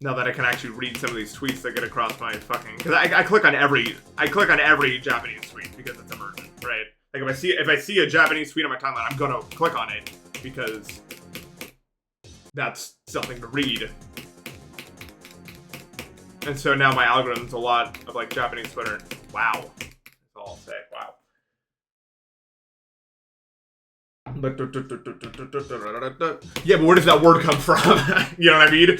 Now that I can actually read some of these tweets that get across my fucking, because I click on every Japanese tweet because it's emergent, right? Like if I see a Japanese tweet on my timeline, I'm gonna click on it because that's something to read. And so now my algorithm's a lot of like Japanese Twitter. Wow, that's all I'll say. Wow. But yeah, but where does that word come from? You know what I mean?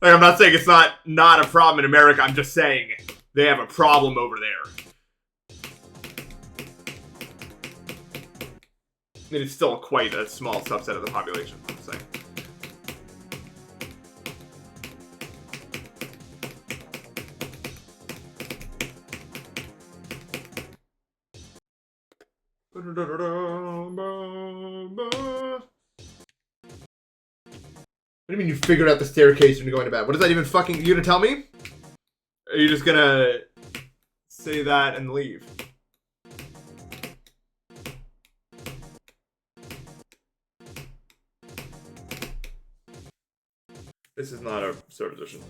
Like, I'm not saying it's not a problem in America. I'm just saying they have a problem over there. It is still quite a small subset of the population, I'm saying. What do you mean you figured out the staircase when you're going to bed? What does that even fucking... You gonna tell me? Or are you just gonna say that and leave? This is not a sword position.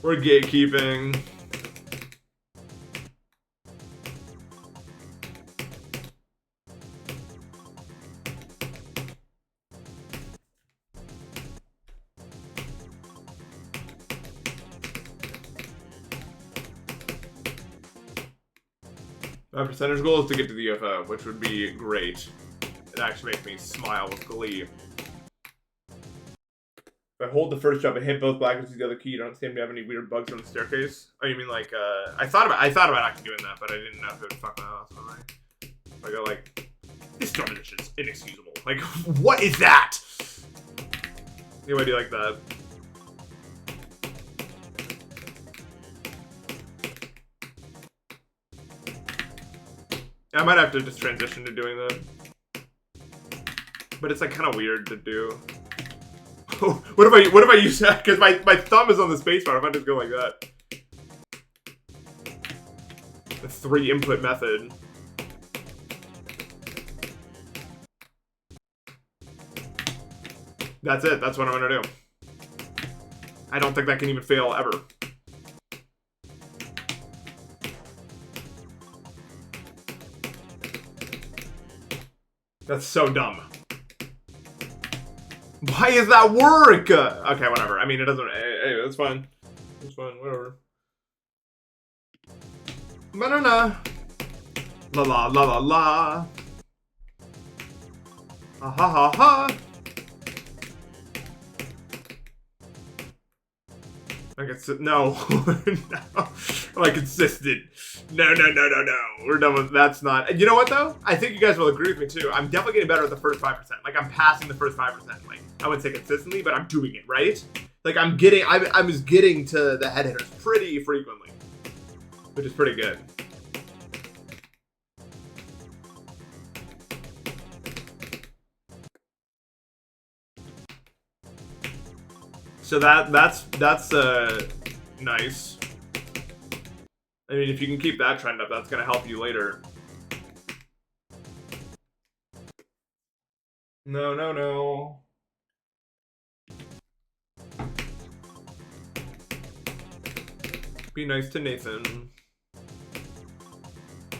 We're gatekeeping. My percentage goal is to get to the UFO, which would be great. It actually makes me smile with glee. If I hold the first jump and hit both black with the other key, you don't seem to have any weird bugs on the staircase. Oh, you mean like, I thought about actually doing that, but I didn't know if it would fuck my house. I go like, this jump is just inexcusable. Like, what is that? Anyway, do you like that? I might have to just transition to doing that. But it's like kind of weird to do. What if I use that? Because my thumb is on the spacebar. If I just go like that. The 3 input method. That's it. That's what I'm gonna do. I don't think that can even fail ever. That's so dumb. Why is that work? Okay, whatever. I mean, it doesn't. Hey, that's fine. It's fine. Whatever. Banana. La la la la la. Ha ha ha ha. Like it's no, no. Like consistent. No. We're done with that's not. You know what though? I think you guys will agree with me too. I'm definitely getting better at the first 5%. Like I'm passing the first 5%. Like I wouldn't say consistently, but I'm doing it right. Like I was getting to the head hitters pretty frequently, which is pretty good. So that's nice. I mean, if you can keep that trend up, that's gonna help you later. No. Be nice to Nathan.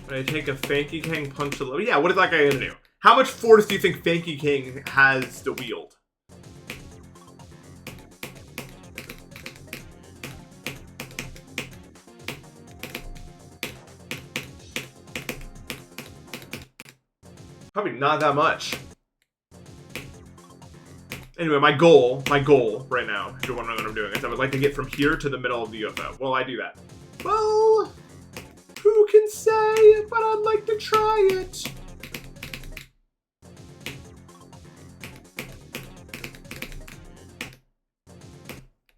When I take a Fanky King punch to low. Yeah, what is that guy gonna do? How much force do you think Fanky King has to wield? Probably not that much. Anyway, my goal right now, if you're wondering what I'm doing, is I would like to get from here to the middle of the UFO. Will I do that? Well, who can say, but I'd like to try it.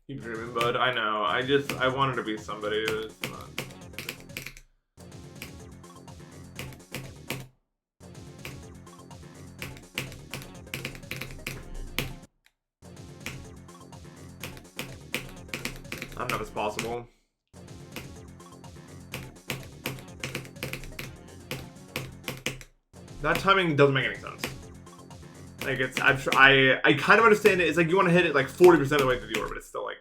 Keep dreaming, bud. I know. I wanted to be somebody who's not. I don't know if it's possible. That timing doesn't make any sense. Like I kind of understand it. It's like you want to hit it like 40% of the way through the orb, but it's still like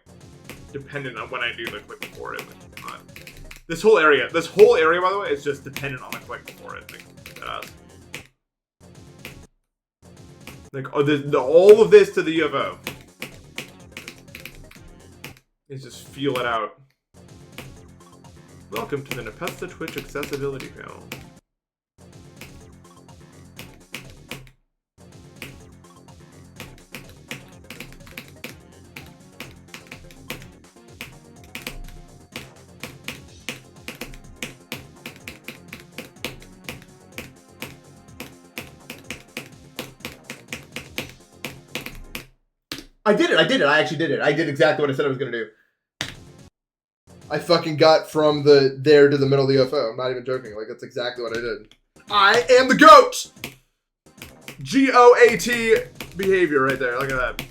dependent on when I do the click before it. Like, this whole area, by the way, is just dependent on the click before it. Like all of this to the UFO. Is just feel it out. Welcome to the Npesta Twitch accessibility panel. I did it. I actually did it. I did exactly what I said I was going to do. I fucking got from there to the middle of the UFO. I'm not even joking. Like, that's exactly what I did. I am the GOAT! G-O-A-T behavior right there. Look at that.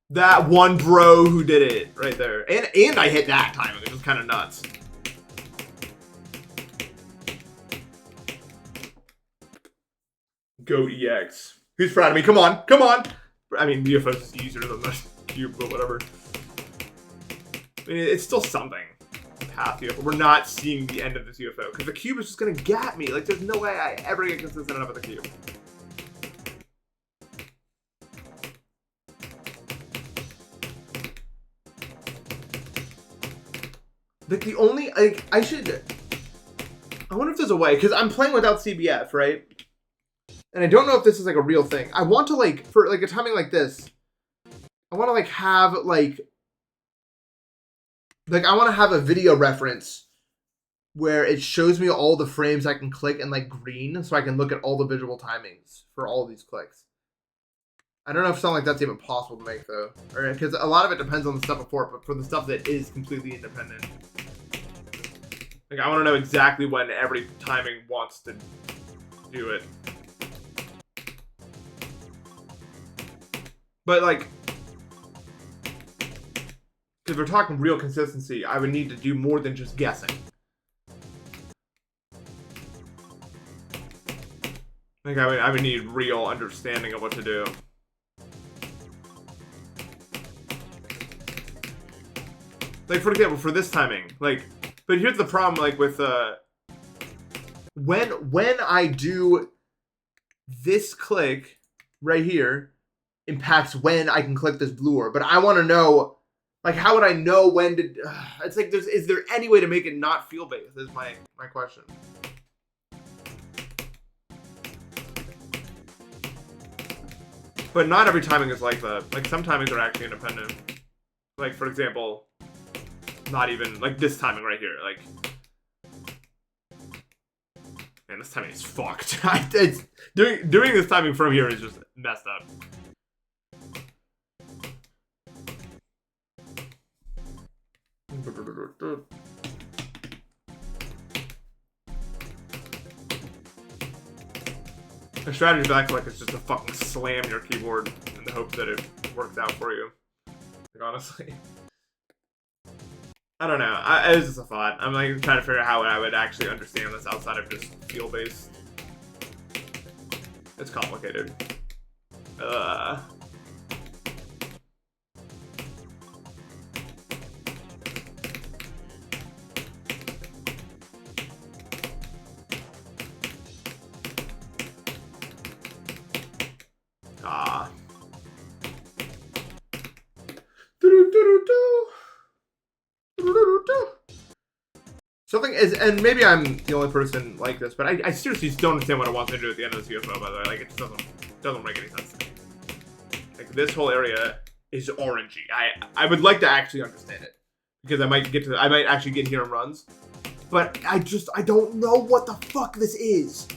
That one bro who did it right there. And I hit that time. It was kind of nuts. Go EX. Who's proud of me? Come on. Come on. I mean, UFO is easier than the cube, but whatever. I mean, it's still something. Path UFO. We're not seeing the end of this UFO because the cube is just going to get me. Like, there's no way I ever get consistent enough with the cube. Like, the only, like, I wonder if there's a way, because I'm playing without CBF, right? And I don't know if this is, like, a real thing. I want to, like, for, like, a timing like this, I want to, like, have, like, I want to have a video reference where it shows me all the frames I can click in, like, green, so I can look at all the visual timings for all of these clicks. I don't know if something like that's even possible to make, though. Because a lot of it depends on the stuff before, but for the stuff that is completely independent. Like, I want to know exactly when every timing wants to do it. But, like, if we're talking real consistency, I would need to do more than just guessing. Like, I would need real understanding of what to do. Like, for example, for this timing, like, but here's the problem, like, with, when I do this click right here, impacts when I can click this blue orb. But I want to know, like, how would I know when to, it's like, is there any way to make it not feel-based, is my question. But not every timing is like that. Like, some timings are actually independent. Like, for example, not even, like, this timing right here, like, man, this timing is fucked. It's, doing this timing from here is just messed up. The strategy back, like, is just to fucking slam your keyboard in the hopes that it works out for you. Like, honestly. I don't know. It's just a thought. I'm, like, trying to figure out how I would actually understand this outside of just feel-based. It's complicated. Something is, and maybe I'm the only person like this, but I seriously just don't understand what it wants to do at the end of this UFO, by the way. Like, it just doesn't make any sense to me. Like, this whole area is orangey. I would like to actually understand it, because I might actually get here and runs, but I don't know what the fuck this is.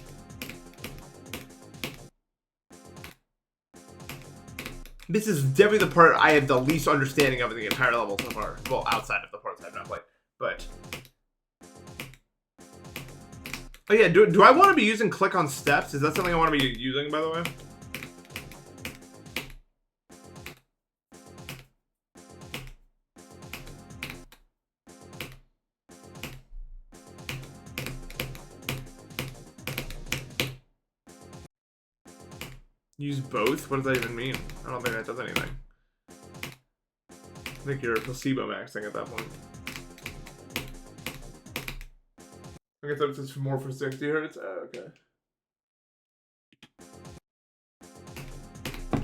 This is definitely the part I have the least understanding of in the entire level so far. Well, outside of the parts I've not played, but. Oh yeah, do I want to be using click on steps? Is that something I want to be using, by the way? Use both? What does that even mean? I don't think that does anything. I think you're placebo maxing at that point. I guess that's just more for 60 hertz. Oh, okay.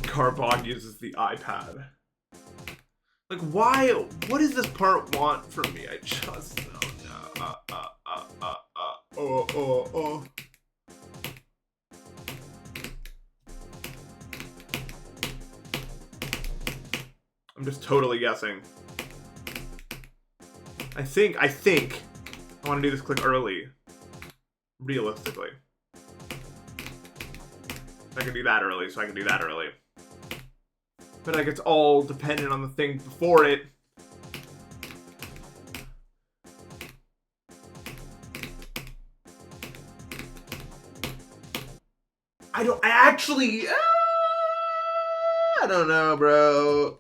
Carbog uses the iPad. Like, why? What does this part want from me? I just don't know. Oh. I'm just totally guessing. I think I want to do this click early. Realistically. I can do that early, so I can do that early. But like it's all dependent on the thing before it. I don't know, bro.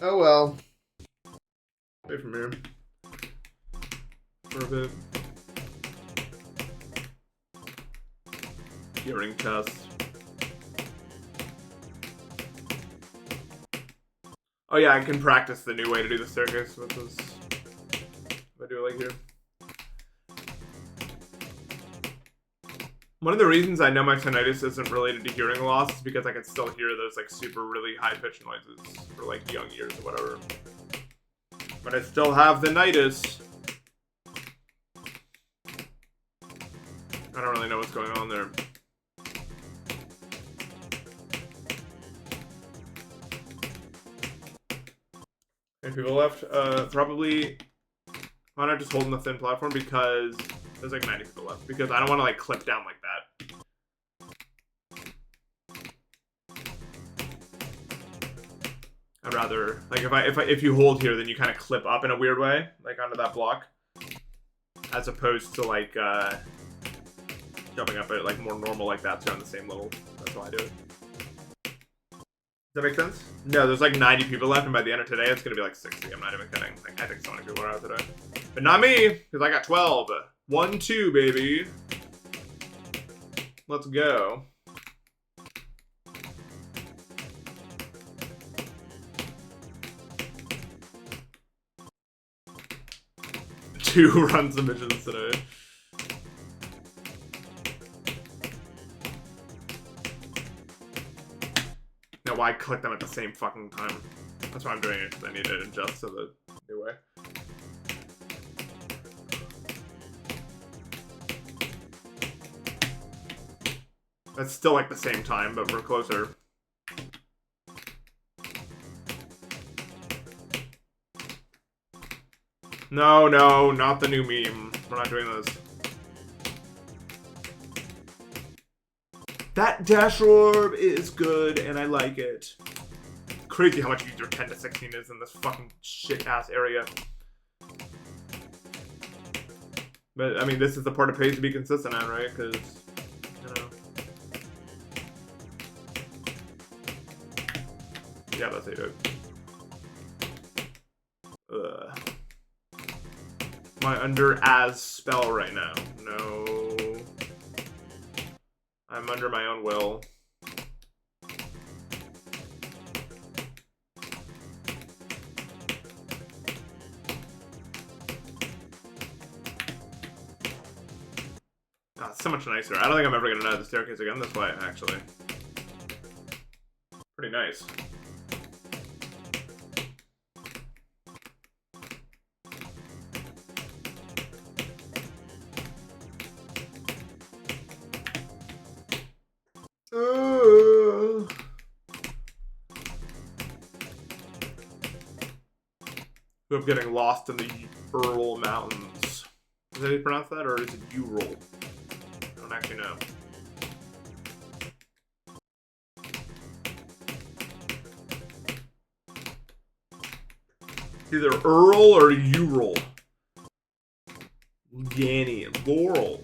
Oh well. Away from here. For a bit. Hearing test. Oh yeah, I can practice the new way to do the staircase with this. If I do it like here. One of the reasons I know my tinnitus isn't related to hearing loss is because I can still hear those like super really high pitched noises for like young ears or whatever. But I still have the tinnitus. I don't really know what's going on there. Any people left? Probably. Why not just holding the thin platform? Because there's like 90 people left. Because I don't want to like clip down like that. I'd rather like if you hold here, then you kind of clip up in a weird way, like onto that block, as opposed to like jumping up at like more normal like that, so on the same level. That's why I do it. Does that make sense? No, there's like 90 people left, and by the end of today, it's gonna be like 60. I'm not even kidding. Like, I think so many people are out today. But not me, because I got 12. 1-2, baby. Let's go. Two runs of missions today. Now, why click them at the same fucking time? That's why I'm doing it, because I need to adjust to the new way. That's still like the same time, but we're closer. No, not the new meme. We're not doing this. That dash orb is good, and I like it. Crazy how much easier 10 to 16 is in this fucking shit-ass area. But, I mean, this is the part it pays to be consistent on, right? Because, you know. Yeah, that's it, dude. Ugh. Am I under as spell right now? No. I'm under my own will. Oh, it's so much nicer. I don't think I'm ever gonna know the staircase again this way, actually. Pretty nice. I'm getting lost in the Ural Mountains. Is that how you pronounce that, or is it Ural? I don't actually know. It's either Earl or Ural. Yanny, Laurel,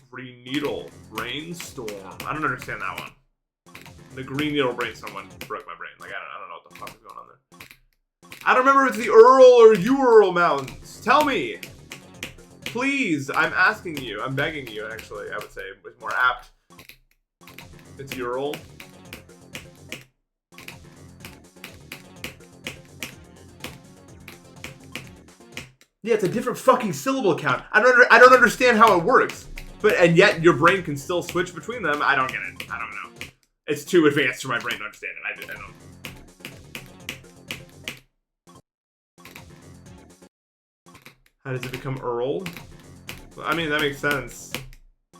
Green Needle, Brainstorm. I don't understand that one. The Green Needle Brainstorm one broke my brain. Like, I don't know what the fuck is going on there. I don't remember if it's the Earl or Ural Mountains. Tell me. Please, I'm asking you. I'm begging you, actually. I would say it was more apt. It's Ural. Yeah, it's a different fucking syllable count. I don't understand how it works. And yet your brain can still switch between them. I don't get it. I don't know. It's too advanced for my brain to understand it. I don't. How does it become Earl? I mean, that makes sense.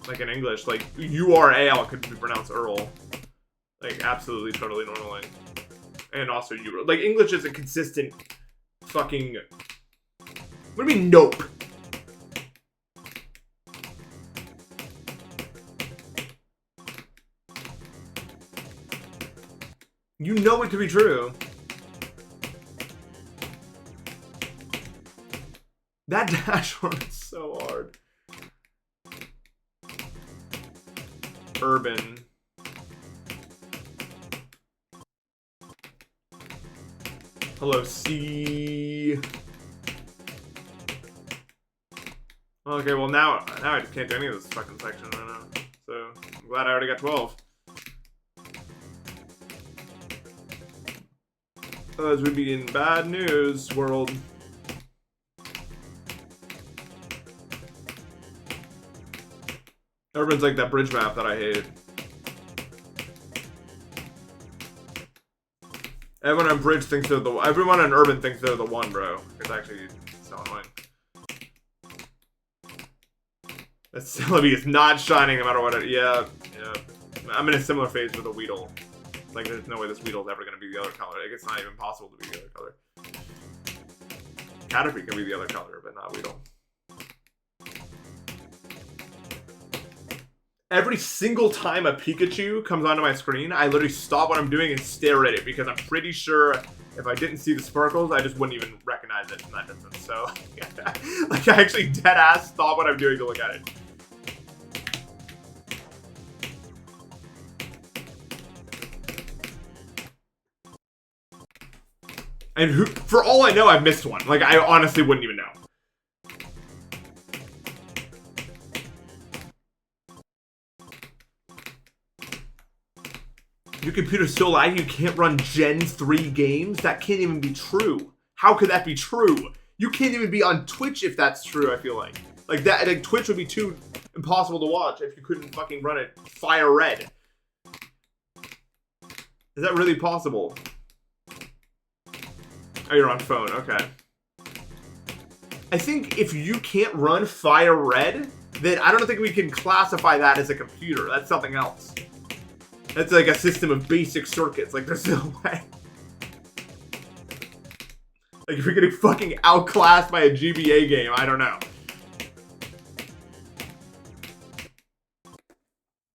Like in English, like URL could be pronounced Earl. Like absolutely, totally normally. And also like English is a consistent fucking. What do you mean, nope? You know it to be true. That dash word is so hard. Urban. Hello, C. Okay, well now I just can't do any of this fucking section right now. So I'm glad I already got 12. Otherwise we'd be in bad news world. Urban's like that bridge map that I hate. Everyone on bridge thinks they're the everyone on urban thinks they're the one, bro. It's actually so annoying. That Celebi is not shining no matter what. Yeah. I'm in a similar phase with a Weedle. Like, there's no way this Weedle's ever gonna be the other color. Like, it's not even possible to be the other color. Caterpie can be the other color, but not Weedle. Every single time a Pikachu comes onto my screen, I literally stop what I'm doing and stare at it because I'm pretty sure if I didn't see the sparkles, I just wouldn't even recognize it from that distance. So, like, I actually dead ass stop what I'm doing to look at it. And for all I know, I've missed one. Like, I honestly wouldn't even know. Your computer's so laggy you can't run Gen 3 games? That can't even be true. How could that be true? You can't even be on Twitch if that's true, I feel like. Like, Twitch would be too impossible to watch if you couldn't fucking run it fire red. Is that really possible? Oh, you're on phone, okay. I think if you can't run fire red, then I don't think we can classify that as a computer. That's something else. That's like a system of basic circuits. Like, there's no way. Like, if you're getting fucking outclassed by a GBA game, I don't know.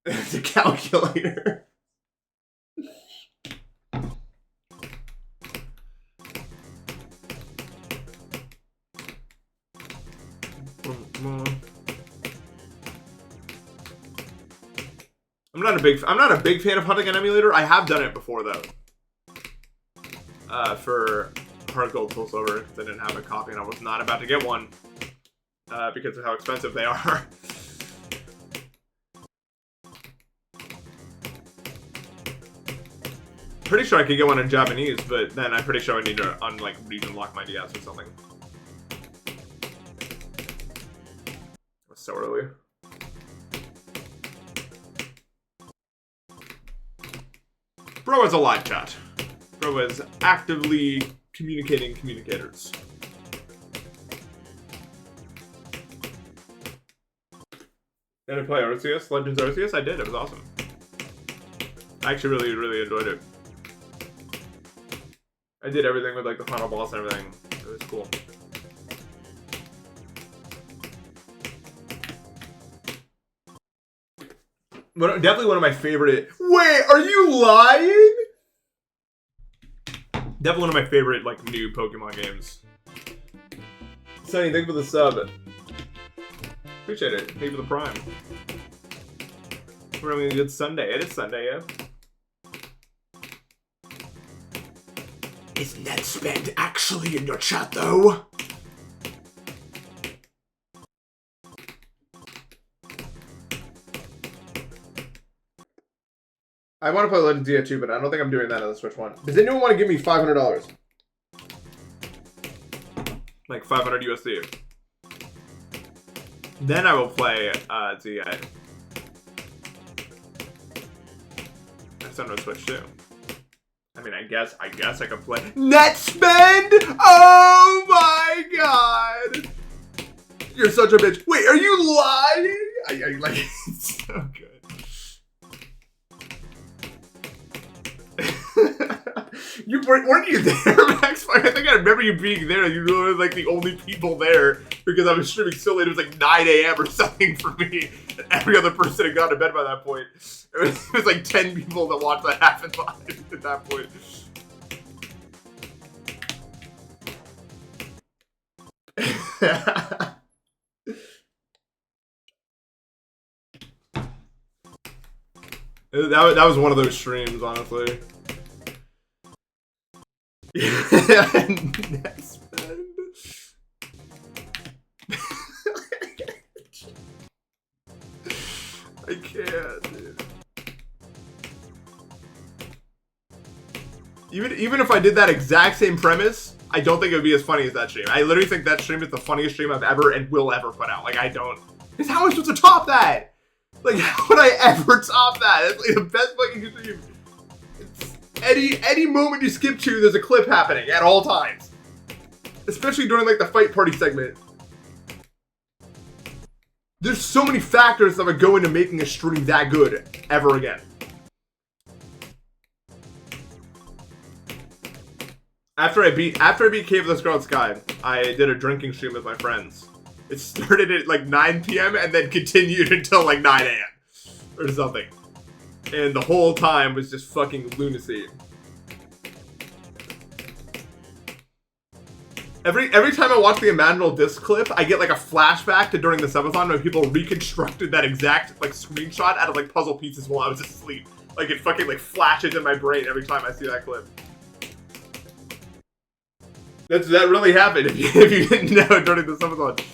It's a calculator. I'm not a big fan of hunting an emulator. I have done it before though. For Heart Gold Soul Silver, because I didn't have a copy and I was not about to get one. Because of how expensive they are. Pretty sure I could get one in Japanese, but then I'm pretty sure I need to region lock my DS or something. It's so early. Bro is a live chat. Bro is actively communicating communicators. Did I play Arceus? Legends Arceus? I did. It was awesome. I actually really, really enjoyed it. I did everything with like the final boss and everything. It was cool. Definitely one of my favorite. Wait, are you lying? Definitely one of my favorite like new Pokemon games. Sonny, thank you for the sub. Appreciate it. Thank you for the prime. We're having a good Sunday. It is Sunday, yeah. Is Npesta actually in your chat though? I want to play Legends Dia too, but I don't think I'm doing that on the Switch one. Does anyone want to give me $500? Like 500 USD. Then I will play ZA. That's on the Switch too. I mean, I guess I could play net spend. Oh my god! You're such a bitch. Wait, are you lying? I like it's so good. You weren't you there, Max? I think I remember you being there. You were like the only people there because I was streaming so late. It was like 9 a.m. or something for me. And every other person had gone to bed by that point. It was like 10 people that watched that happen live at that point. That was one of those streams, honestly. Net spend. I can't, dude. Even if I did that exact same premise, I don't think it would be as funny as that stream. I literally think that stream is the funniest stream I've ever and will ever put out. Like, I don't. Because how am I supposed to top that? Like, how would I ever top that? It's like the best fucking stream. Any moment you skip to, there's a clip happening at all times. Especially during like the fight party segment. There's so many factors that would go into making a stream that good ever again. After I beat Cave of the Scarlet Sky, I did a drinking stream with my friends. It started at like 9 p.m. and then continued until like 9 a.m. or something. And the whole time was just fucking lunacy. Every time I watch the Imaginal Disc clip, I get like a flashback to during the subathon when people reconstructed that exact like screenshot out of like puzzle pieces while I was asleep. Like it fucking like flashes in my brain every time I see that clip. That really happened if you didn't know during the subathon.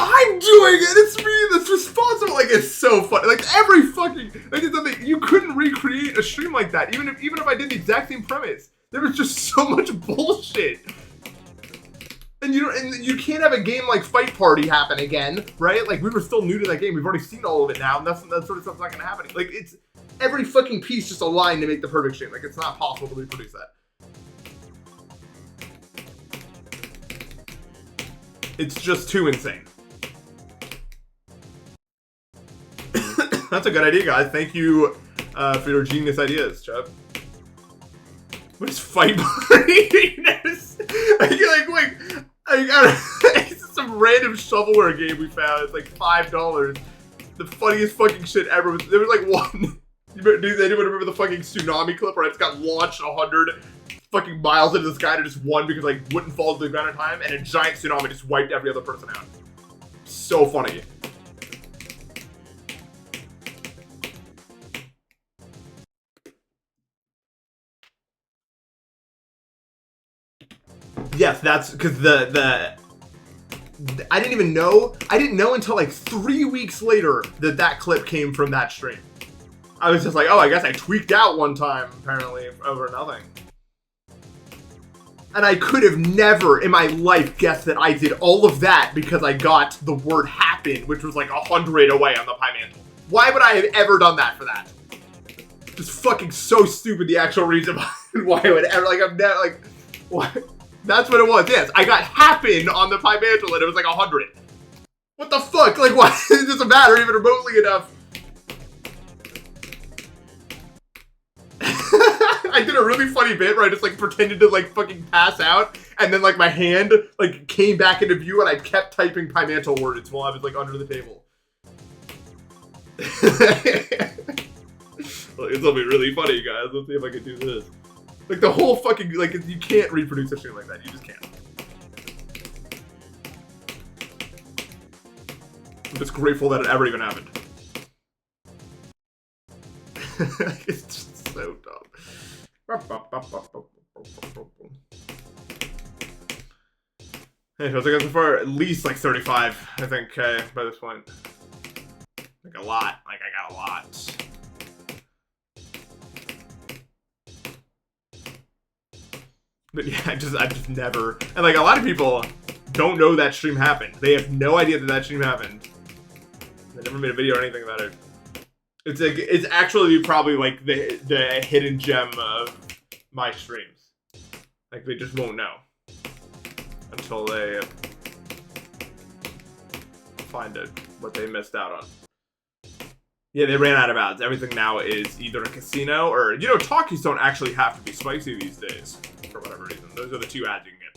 I'm doing it! It's me that's responsible! Like, it's so funny. Like, every fucking... Like, it's something... You couldn't recreate a stream like that, even if I did the exact same premise. There was just so much bullshit. And you can't have a game like Fight Party happen again, right? Like, we were still new to that game. We've already seen all of it now, and that sort of stuff's not gonna happen. Like, it's... Every fucking piece just aligned to make the perfect stream. Like, it's not possible to reproduce that. It's just too insane. That's a good idea, guys. Thank you for your genius ideas, Chubb. What is Fight Party? I got it's some random shovelware game we found. It's like $5. The funniest fucking shit ever. There was like one. Does anyone remember the fucking tsunami clip where it just got launched 100 fucking miles into the sky and it just won because like wouldn't fall to the ground in time, and a giant tsunami just wiped every other person out. So funny. Yes, that's because I didn't know until like 3 weeks later that clip came from that stream. I was just like, oh, I guess I tweaked out one time, apparently, over nothing. And I could have never in my life guessed that I did all of that because I got the word happen, which was like 100 away on the Pie Mantle. Why would I have ever done that for that? Just fucking so stupid, the actual reason why I would ever, like, I'm never, like, what? That's what it was, yes. I got happen on the Pie Mantle and it was like 100. What the fuck? Like, why? It doesn't matter even remotely enough. I did a really funny bit where I just like pretended to like fucking pass out, and then like my hand like came back into view, and I kept typing Pie Mantle words while I was like under the table. Well, it's gonna be really funny, guys. Let's see if I can do this. Like the whole fucking like you can't reproduce a stream like that. You just can't. I'm just grateful that it ever even happened. It's just so dumb. Hey, I was looking for at least like 35, I think, by this point. Like a lot. Like I got a lot. But yeah, I just never. And like a lot of people don't know that stream happened. They have no idea that stream happened. I never made a video or anything about it. It's like it's actually probably like the hidden gem of my streams. Like they just won't know until they find it, what they missed out on. Yeah, they ran out of ads. Everything now is either a casino or, you know, talkies don't actually have to be spicy these days for whatever reason. Those are the two ads you can get.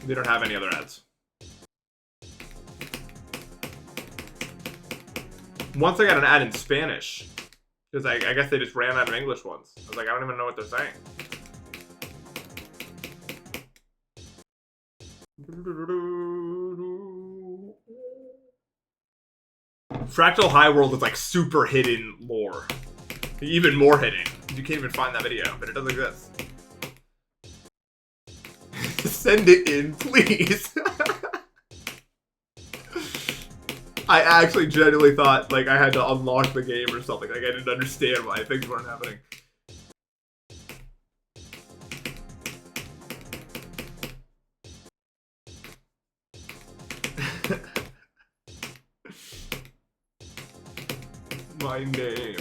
They don't have any other ads. Once I got an ad in Spanish, because I guess they just ran out of English ones. I was like, I don't even know what they're saying. Fractal High World is like super hidden lore. Even more hidden. You can't even find that video, but it does exist. Send it in, please. I actually genuinely thought like I had to unlock the game or something. Like I didn't understand why things weren't happening. My name.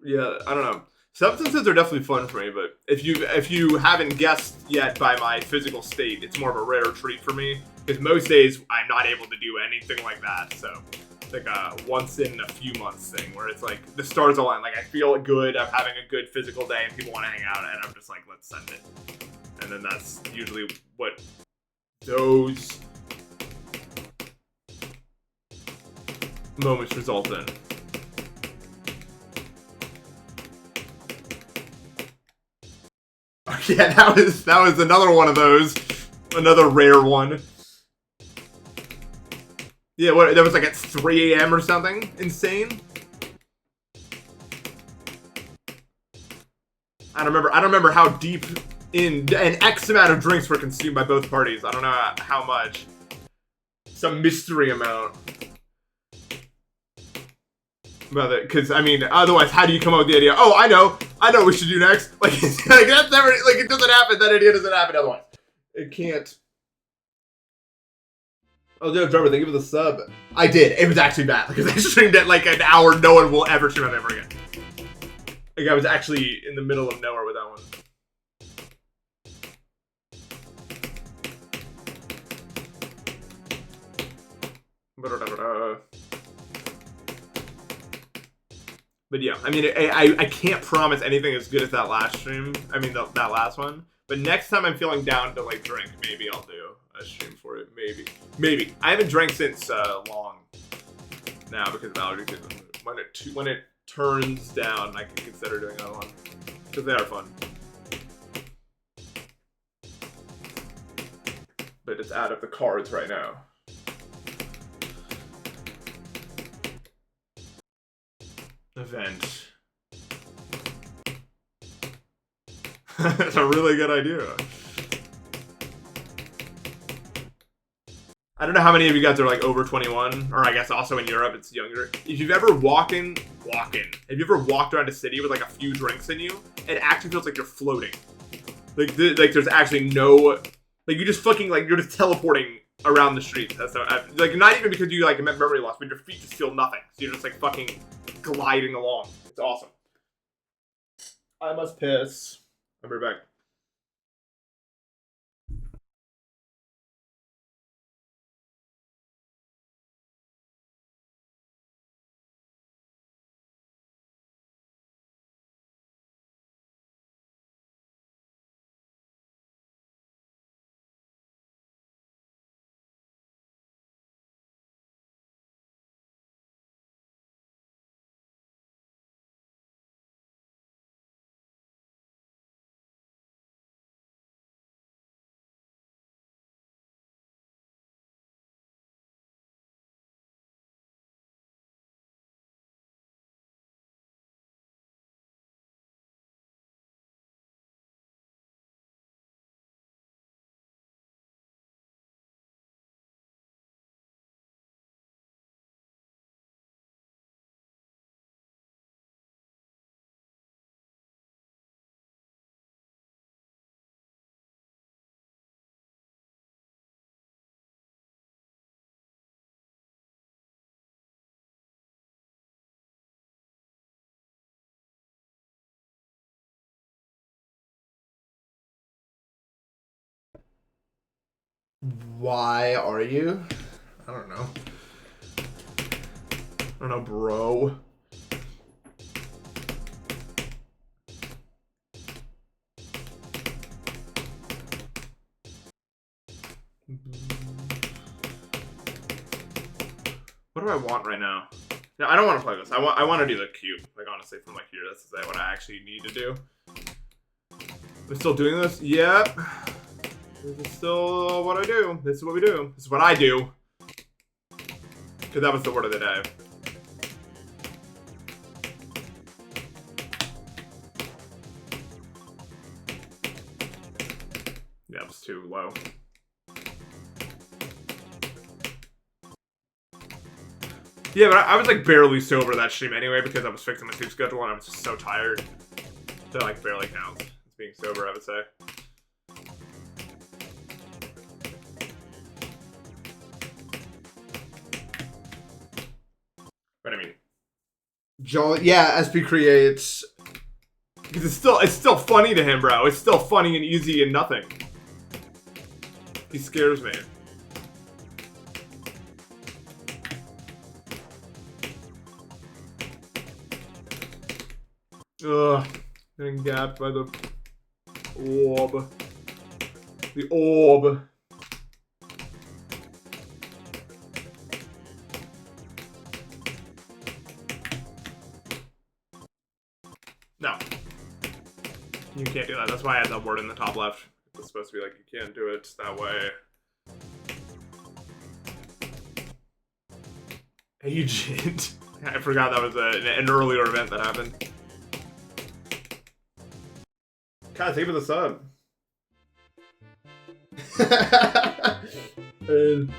Yeah, I don't know. Substances are definitely fun for me, but if you haven't guessed yet by my physical state, it's more of a rare treat for me. Because most days I'm not able to do anything like that. So it's like a once in a few months thing where it's like the stars align. Like I feel good, I'm having a good physical day, and people want to hang out, and I'm just like, let's send it. And then that's usually what those moments result in. Yeah, that was another one of those, another rare one. Yeah, what that was like at 3 a.m. or something insane. I don't remember how deep in an X amount of drinks were consumed by both parties. I don't know how much. Some mystery amount. About it, because I mean, otherwise, how do you come up with the idea? Oh, I know what we should do next. Like, like that's never, like, it doesn't happen. That idea doesn't happen otherwise. It can't. Oh, Joe Drummer, thank you for the sub. I did. It was actually bad because I streamed it like an hour. No one will ever stream it ever again. Like I was actually in the middle of nowhere with that one. But yeah, I mean, I can't promise anything as good as that last stream. I mean, that last one. But next time I'm feeling down to like drink, maybe I'll do a stream for it. Maybe. I haven't drank since long now because of allergies. When it turns down, I can consider doing another one because they are fun. But it's out of the cards right now. Event. That's a really good idea. I don't know how many of you guys are like over 21, or I guess also in Europe it's younger. If you've ever walked around a city with like a few drinks in you, it actually feels like you're floating. Like there's actually no, like you just fucking like you're just teleporting around the streets. That's like not even because you like memory loss, but your feet just feel nothing. So you're just like fucking gliding along. It's awesome. I must piss. I'll be right back. Why are you? I don't know. I don't know, bro. What do I want right now? No, I don't want to play this. I want to do the cube. Like, honestly, from like here, this is what I actually need to do. We're still doing this? Yep. This is still what I do. This is what we do. This is what I do. Because that was the word of the day. Yeah, it was too low. Yeah, but I was like barely sober that stream anyway because I was fixing my sleep schedule and I was just so tired. So like barely counts as being sober, I would say. But I mean, Joel, yeah, SP creates. because it's still funny to him, bro. It's still funny and easy and nothing. He scares me. Ugh, getting gapped by the orb. The orb. No. You can't do that. That's why I had that word in the top left. It's supposed to be like, you can't do it that way. Agent. I forgot that was an earlier event that happened. God, thank you for the sub. And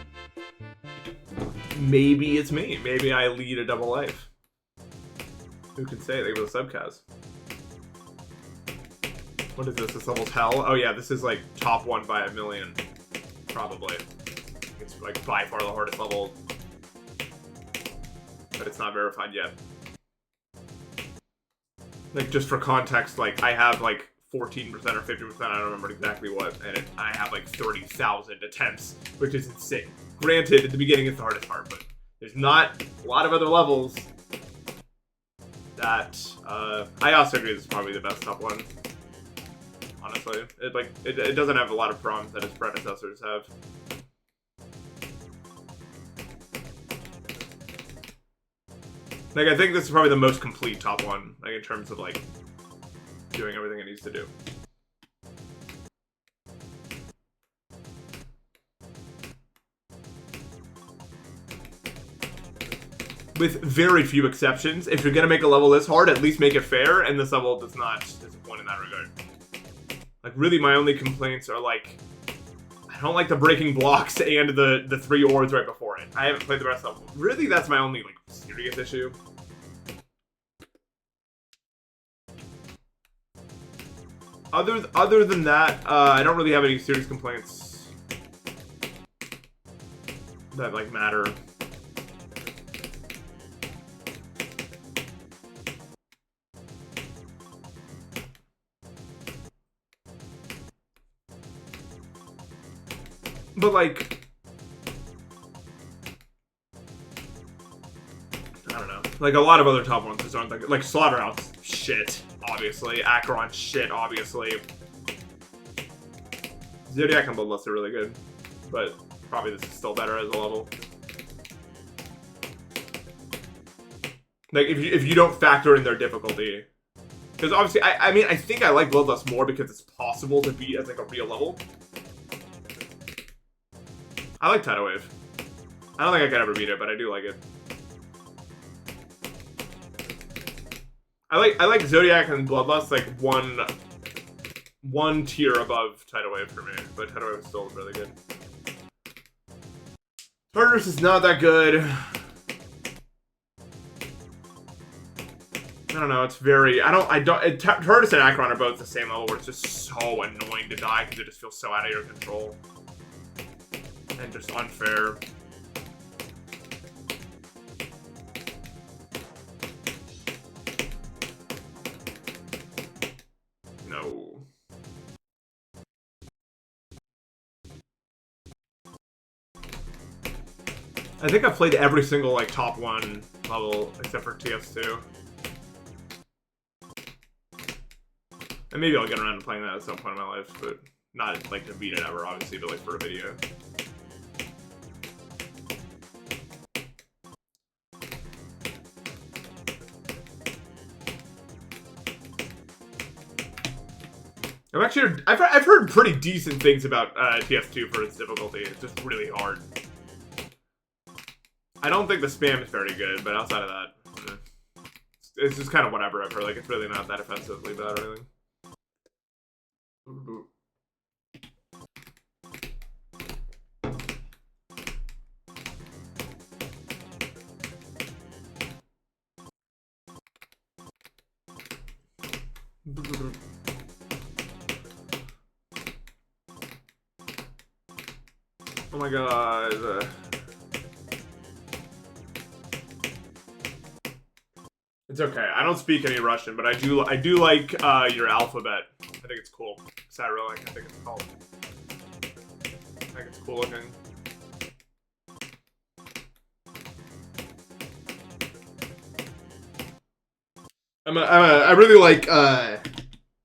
maybe it's me. Maybe I lead a double life. Who can say? Thank you for the sub, Kaz. What is this? This level's hell? Oh yeah, this is like top 1 by a million. Probably. It's like by far the hardest level. But it's not verified yet. Like, just for context, like, I have like 14% or 50%, I don't remember exactly what, and I have like 30,000 attempts, which is insane. Granted, at the beginning it's the hardest part, but there's not a lot of other levels that, I also agree this is probably the best top 1. Honestly. It doesn't have a lot of problems that its predecessors have. Like, I think this is probably the most complete top 1, like, in terms of, like, doing everything it needs to do. With very few exceptions, if you're gonna make a level this hard, at least make it fair, and this level does not disappoint in that regard. Like, really, my only complaints are, like, I don't like the breaking blocks and the 3 orbs right before it. I haven't played the rest of them. Really, that's my only, like, serious issue. Other than that, I don't really have any serious complaints that, like, matter. But, like, I don't know. Like, a lot of other top 1s just aren't like Slaughterhouse, shit, obviously. Acheron, shit, obviously. Zodiac and Bloodlust are really good, but probably this is still better as a level. Like, if you don't factor in their difficulty. Because obviously, I mean, I think I like Bloodlust more because it's possible to beat as, like, a real level. I like Tidal Wave. I don't think I could ever beat it, but I do like it. I like Zodiac and Bloodlust, like, one tier above Tidal Wave for me, but Tidal Wave is still really good. Tartarus is not that good. I don't know, it's very, Tartarus and Acheron are both the same level where it's just so annoying to die because it just feels so out of your control. And just unfair. No. I think I've played every single like top 1 level except for TS2. And maybe I'll get around to playing that at some point in my life, but not like to beat it ever, obviously, but like for a video. I've heard pretty decent things about TS2 for its difficulty. It's just really hard. I don't think the spam is very good, but outside of that, it's just kind of whatever I've heard. Like, it's really not that offensively bad or anything. Oh my god. It's okay. I don't speak any Russian, but I do like your alphabet. I think it's cool. Cyrillic, I think it's called. I think it's cool looking. I really like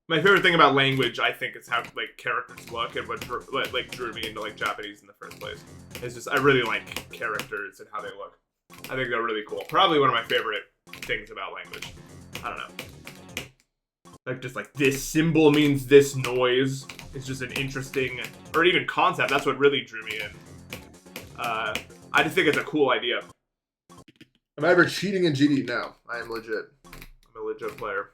my favorite thing about language, I think, is how like characters look and what drew me into like Japanese in the first place. It's just I really like characters and how they look. I think they're really cool. Probably one of my favorite things about language. I don't know. Like just like this symbol means this noise. It's just an interesting or even concept. That's what really drew me in. I just think it's a cool idea. Am I ever cheating in GD? No, I am legit. I'm a legit player.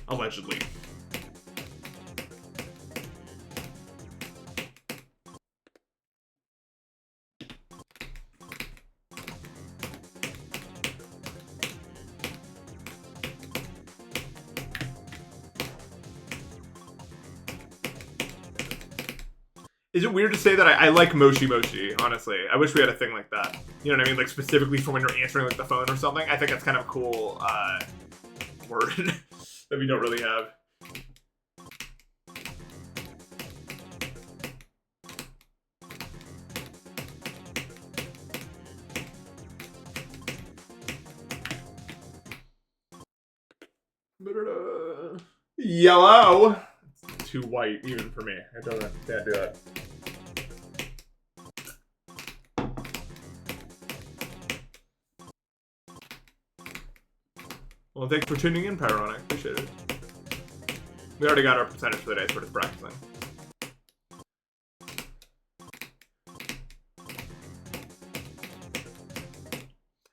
Allegedly. Is it weird to say that I like Moshi Moshi, honestly? I wish we had a thing like that. You know what I mean? Like, specifically for when you're answering, like, the phone or something. I think that's kind of a cool, word that we don't really have. Yellow! It's too white, even for me. I can't do that. Well, thanks for tuning in, Pyronic. Appreciate it. We already got our percentage for the day, so we're just practicing.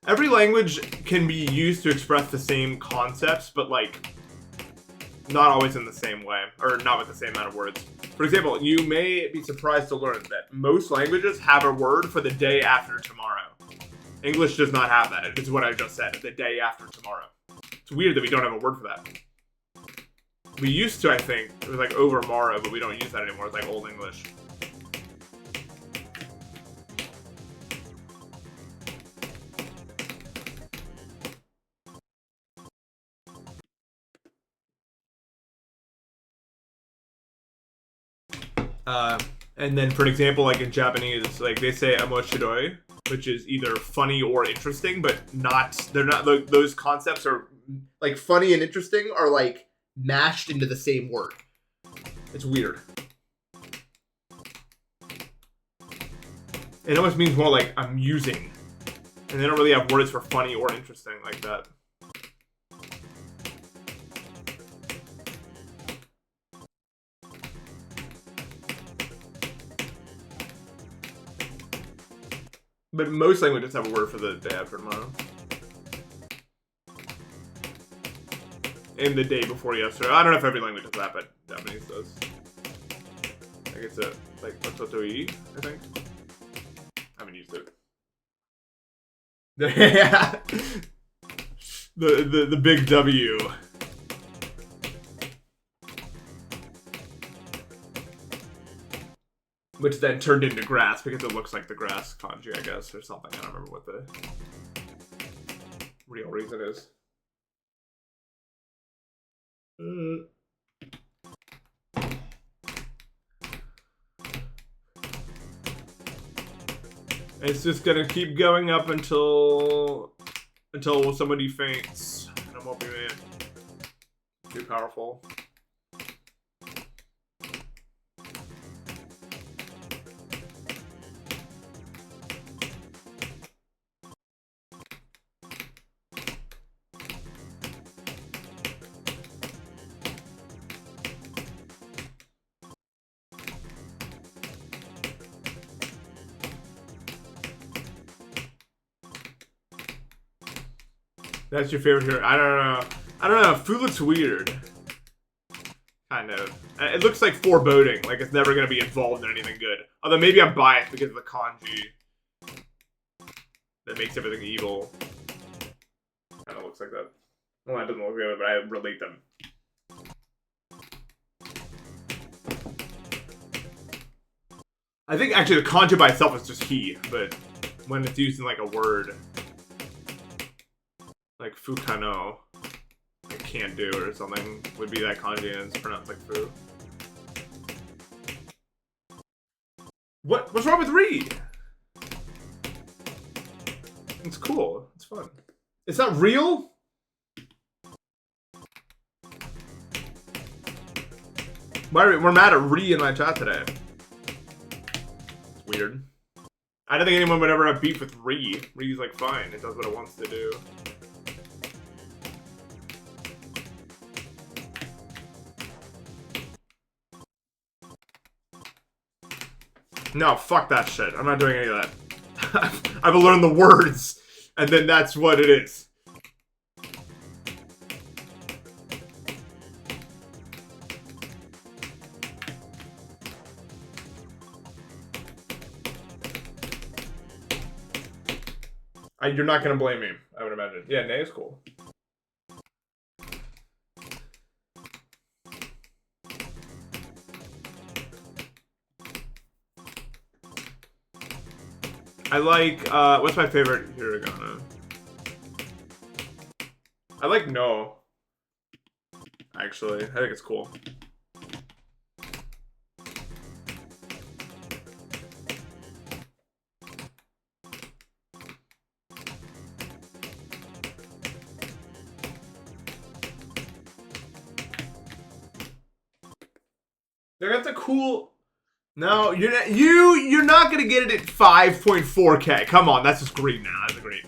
Every language can be used to express the same concepts, but, like, not always in the same way, or not with the same amount of words. For example, you may be surprised to learn that most languages have a word for the day after tomorrow. English does not have that. It's what I just said, the day after tomorrow. It's weird that we don't have a word for that. We used to, I think. It was like over morrow, but we don't use that anymore. It's like Old English. And then, for example, like in Japanese, like they say "amoshiroi," which is either funny or interesting, but they're not, those concepts are, like, funny and interesting are, like, mashed into the same word. It's weird. It almost means more like amusing. And they don't really have words for funny or interesting like that. But most languages have a word for the day after tomorrow. And the day before yesterday. I don't know if every language does that, but Japanese does. I think it's like Ototoi, I think. I haven't used it. Yeah. The big W. Which then turned into grass because it looks like the grass kanji, I guess, or something. I don't remember what the real reason is. It's just gonna keep going up until somebody faints. And I won't be too powerful. That's your favorite hero? I don't know. I don't know. Fu looks weird. Kind of. It looks like foreboding. Like it's never going to be involved in anything good. Although maybe I'm biased because of the kanji. That makes everything evil. Kind of looks like that. Well, that doesn't look good, but I relate them. I think actually the kanji by itself is just he, but when it's used in like a word, like fukano, like can't do or something, would be that kanji and it's pronounced like fu. What's wrong with Ri? It's cool. It's fun. It's not real? We're mad at Ri in my chat today. It's weird. I don't think anyone would ever have beef with Ri. Ri's like fine. It does what it wants to do. No, fuck that shit. I'm not doing any of that. I've learned the words, and then that's what it is. You're not gonna blame me, I would imagine. Yeah, Nay is cool. I like, what's my favorite hiragana? I like no. Actually, I think it's cool. That's a cool. No, you're not gonna get it at 5.4K. Come on, that's just green now. That's a green.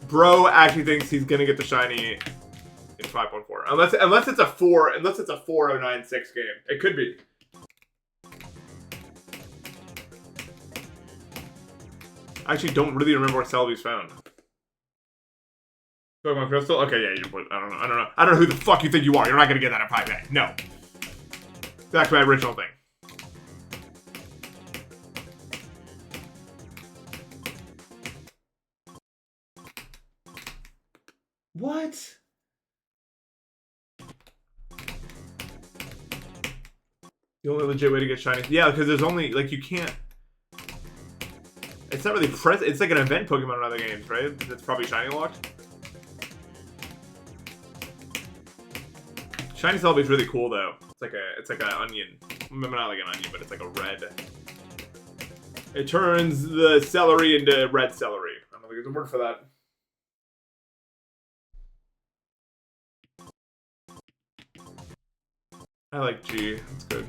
Bro actually thinks he's gonna get the shiny in 5.4. Unless it's a 4096 game. It could be. I actually don't really remember what Celebi's found. Pokemon Crystal? Okay, yeah, I don't know. I don't know who the fuck you think you are. You're not gonna get that at 5K. No. Back to my original thing. What? The only legit way to get shiny? Yeah, because there's only, like, you can't. It's not really present. It's like an event Pokemon in other games, right? It's probably shiny locked. Shiny Celebi is really cool though. It's like an onion. Maybe not like an onion, but it's like a red. It turns the celery into red celery. I don't know if there's a word for that. I like G. It's good.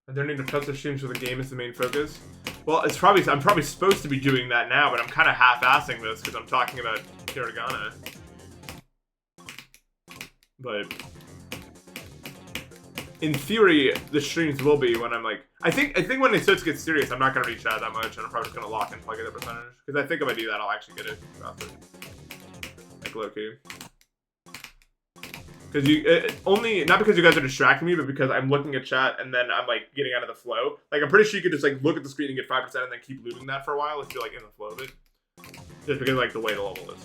I don't need to touch the streams where the game is the main focus. Well, I'm probably supposed to be doing that now, but I'm kind of half-assing this because I'm talking about hiragana. But in theory, the streams will be when I'm like, I think when it starts to get serious, I'm not gonna reach out that much, and I'm probably just gonna lock and plug it the percentage. Because I think if I do that, I'll actually get it faster. Like low-key. Because only, not because you guys are distracting me, but because I'm looking at chat and then I'm like getting out of the flow. Like I'm pretty sure you could just like look at the screen and get 5% and then keep looting that for a while if you're like in the flow of it. Just because like the way the level is.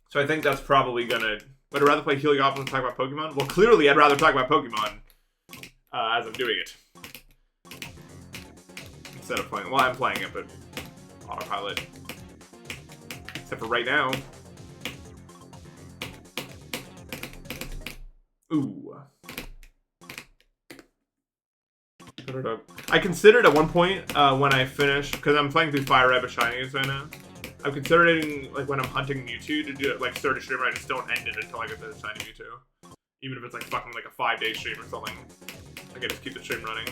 So I think that's probably gonna, would I rather play Heliopolis than talk about Pokemon? Well, clearly I'd rather talk about Pokemon as I'm doing it. instead of playing. Well, I'm playing it, but autopilot. Except for right now. Ooh. I considered at one point when I finished, because I'm playing through Fire Red with Shinies right now. I'm considering, like, when I'm hunting Mewtwo to do it, like, start a stream, I just don't end it until I get the shiny Mewtwo. Even if it's, like, fucking, like, a 5-day stream or something. I can just keep the stream running.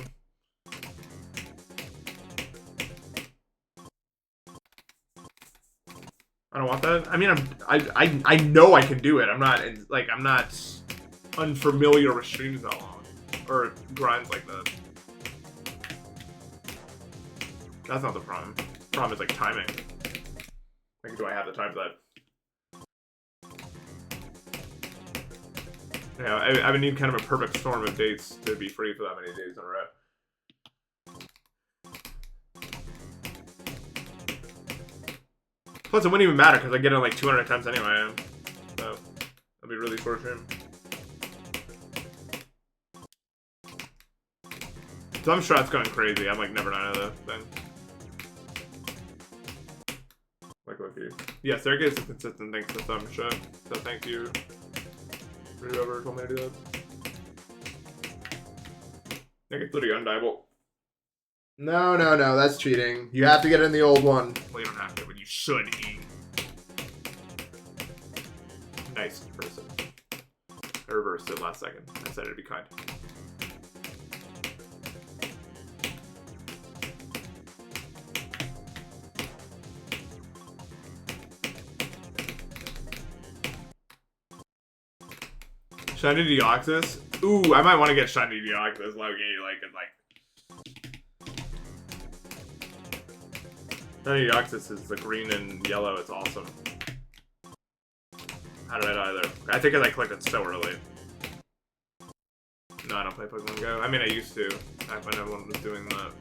I don't want that. I mean, I know I can do it. I'm not, like, I'm not unfamiliar with streams that long. Or grinds like that. That's not the problem. The problem is, like, timing. Like, do I have the time for that? Yeah, I would need kind of a perfect storm of dates to be free for that many days in a row. Plus, it wouldn't even matter because I get it like 200 attempts anyway. So, that'll be really short stream. Some shots going crazy. I'm like never done the thing. Like, okay. Yeah, Staircase is consistent thanks to some shit. So, thank you for whoever told me to do that. I think it's literally undiable. No, that's cheating. You have to get in the old one. Well, you don't have to, but you should eat. Nice person. I reversed it last second. I said it'd be kind. Shiny Deoxys? Ooh, I might want to get Shiny Deoxys low-key, Shiny Deoxys is the green and yellow, it's awesome. How did I die there? I think I clicked it so early. No, I don't play Pokemon Go. I mean, I used to, back when everyone was doing that.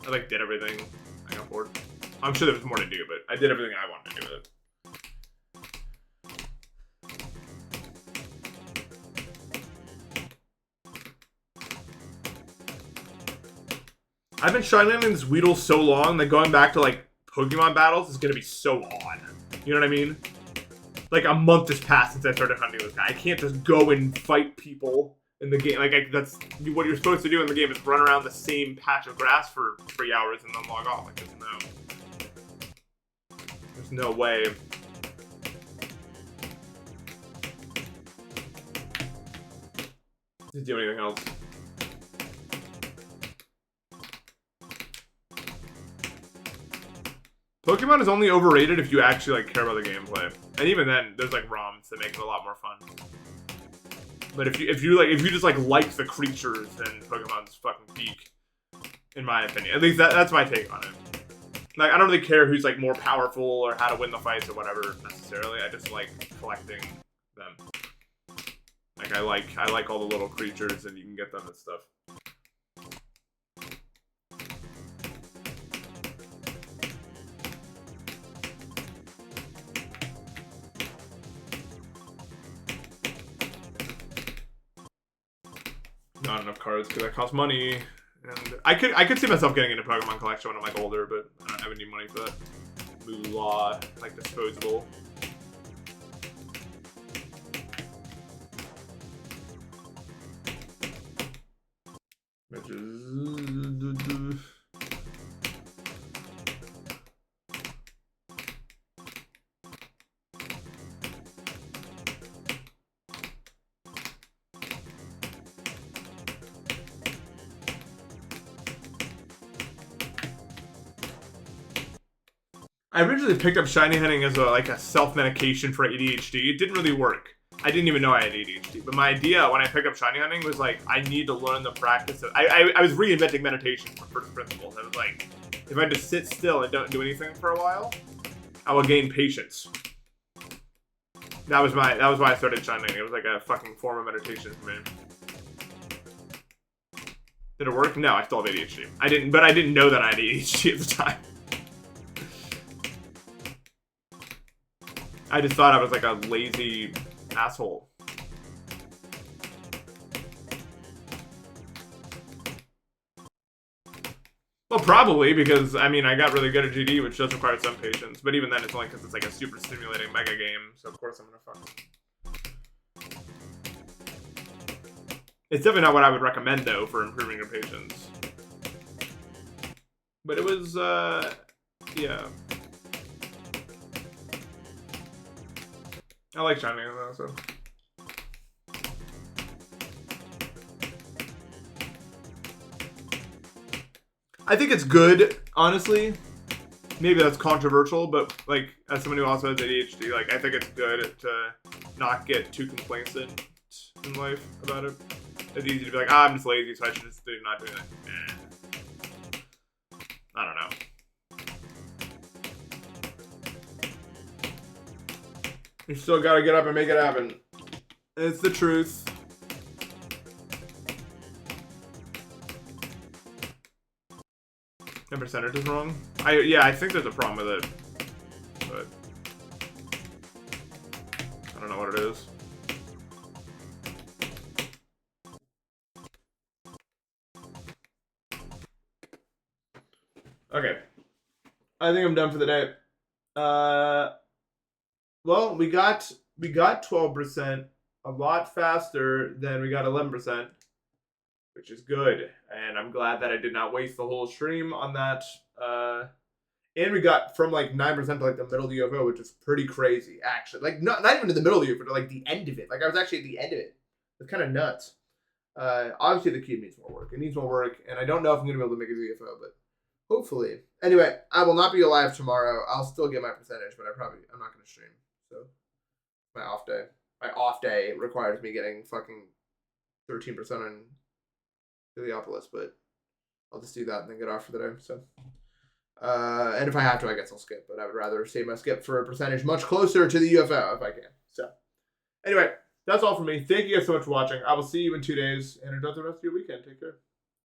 I did everything. I got bored. I'm sure there was more to do, but I did everything I wanted to do with it. I've been struggling in this Weedle so long that going back to, like, Pokemon battles is gonna be so odd. You know what I mean? Like, a month has passed since I started hunting this guy. I can't just go and fight people in the game. Like, that's what you're supposed to do in the game is run around the same patch of grass for 3 hours and then log off. Like, there's no way. To do anything else. Pokemon is only overrated if you actually, like, care about the gameplay. And even then, there's, like, ROMs that make it a lot more fun. But if you just like the creatures, then Pokemon's fucking peak. In my opinion. At least that's my take on it. Like, I don't really care who's, like, more powerful or how to win the fights or whatever, necessarily. I just like collecting them. Like, I like all the little creatures and you can get them and stuff. Not enough cards because that costs money, and I could see myself getting into Pokemon collection when I'm like older, but I don't have any money for that. Moolah, like disposable. Which is I originally picked up shiny hunting as a self-medication for ADHD. It didn't really work. I didn't even know I had ADHD. But my idea when I picked up shiny hunting was like, I need to learn the practice of... I was reinventing meditation from first principles. I was like, if I just sit still and don't do anything for a while, I will gain patience. That was why I started shiny. It was like a fucking form of meditation for me. Did it work? No, I still have ADHD. I didn't know that I had ADHD at the time. I just thought I was like a lazy asshole. Well, probably, because, I mean, I got really good at GD, which does require some patience. But even then, it's only because it's like a super stimulating mega game. So, of course, I'm going to fuck. It's definitely not what I would recommend, though, for improving your patience. But it was, yeah. I like Shining, though, so. I think it's good, honestly. Maybe that's controversial, but like as someone who also has ADHD, like I think it's good to not get too complacent in life about it. It's easy to be like, I'm just lazy, so I should just do not doing it. I don't know. You still gotta get up and make it happen. It's the truth. The percentage is wrong. I think there's a problem with it, but I don't know what it is. Okay, I think I'm done for the day. Well, we got 12%, a lot faster than we got 11%. Which is good, and I'm glad that I did not waste the whole stream on that. And we got from like 9% to like the middle of the UFO, which is pretty crazy, actually. Like not even to the middle of the UFO, but like the end of it. Like I was actually at the end of it. It's kind of nuts. Obviously the cube needs more work. It needs more work, and I don't know if I'm gonna be able to make it to the UFO, but hopefully. Anyway, I will not be alive tomorrow. I'll still get my percentage, but I'm not gonna stream. So my off day. My off day requires me getting fucking 13% on Heliopolis, but I'll just do that and then get off for the day. So, and if I have to, I guess I'll skip. But I would rather save my skip for a percentage much closer to the UFO if I can. So, anyway, that's all from me. Thank you guys so much for watching. I will see you in 2 days, and enjoy the rest of your weekend. Take care.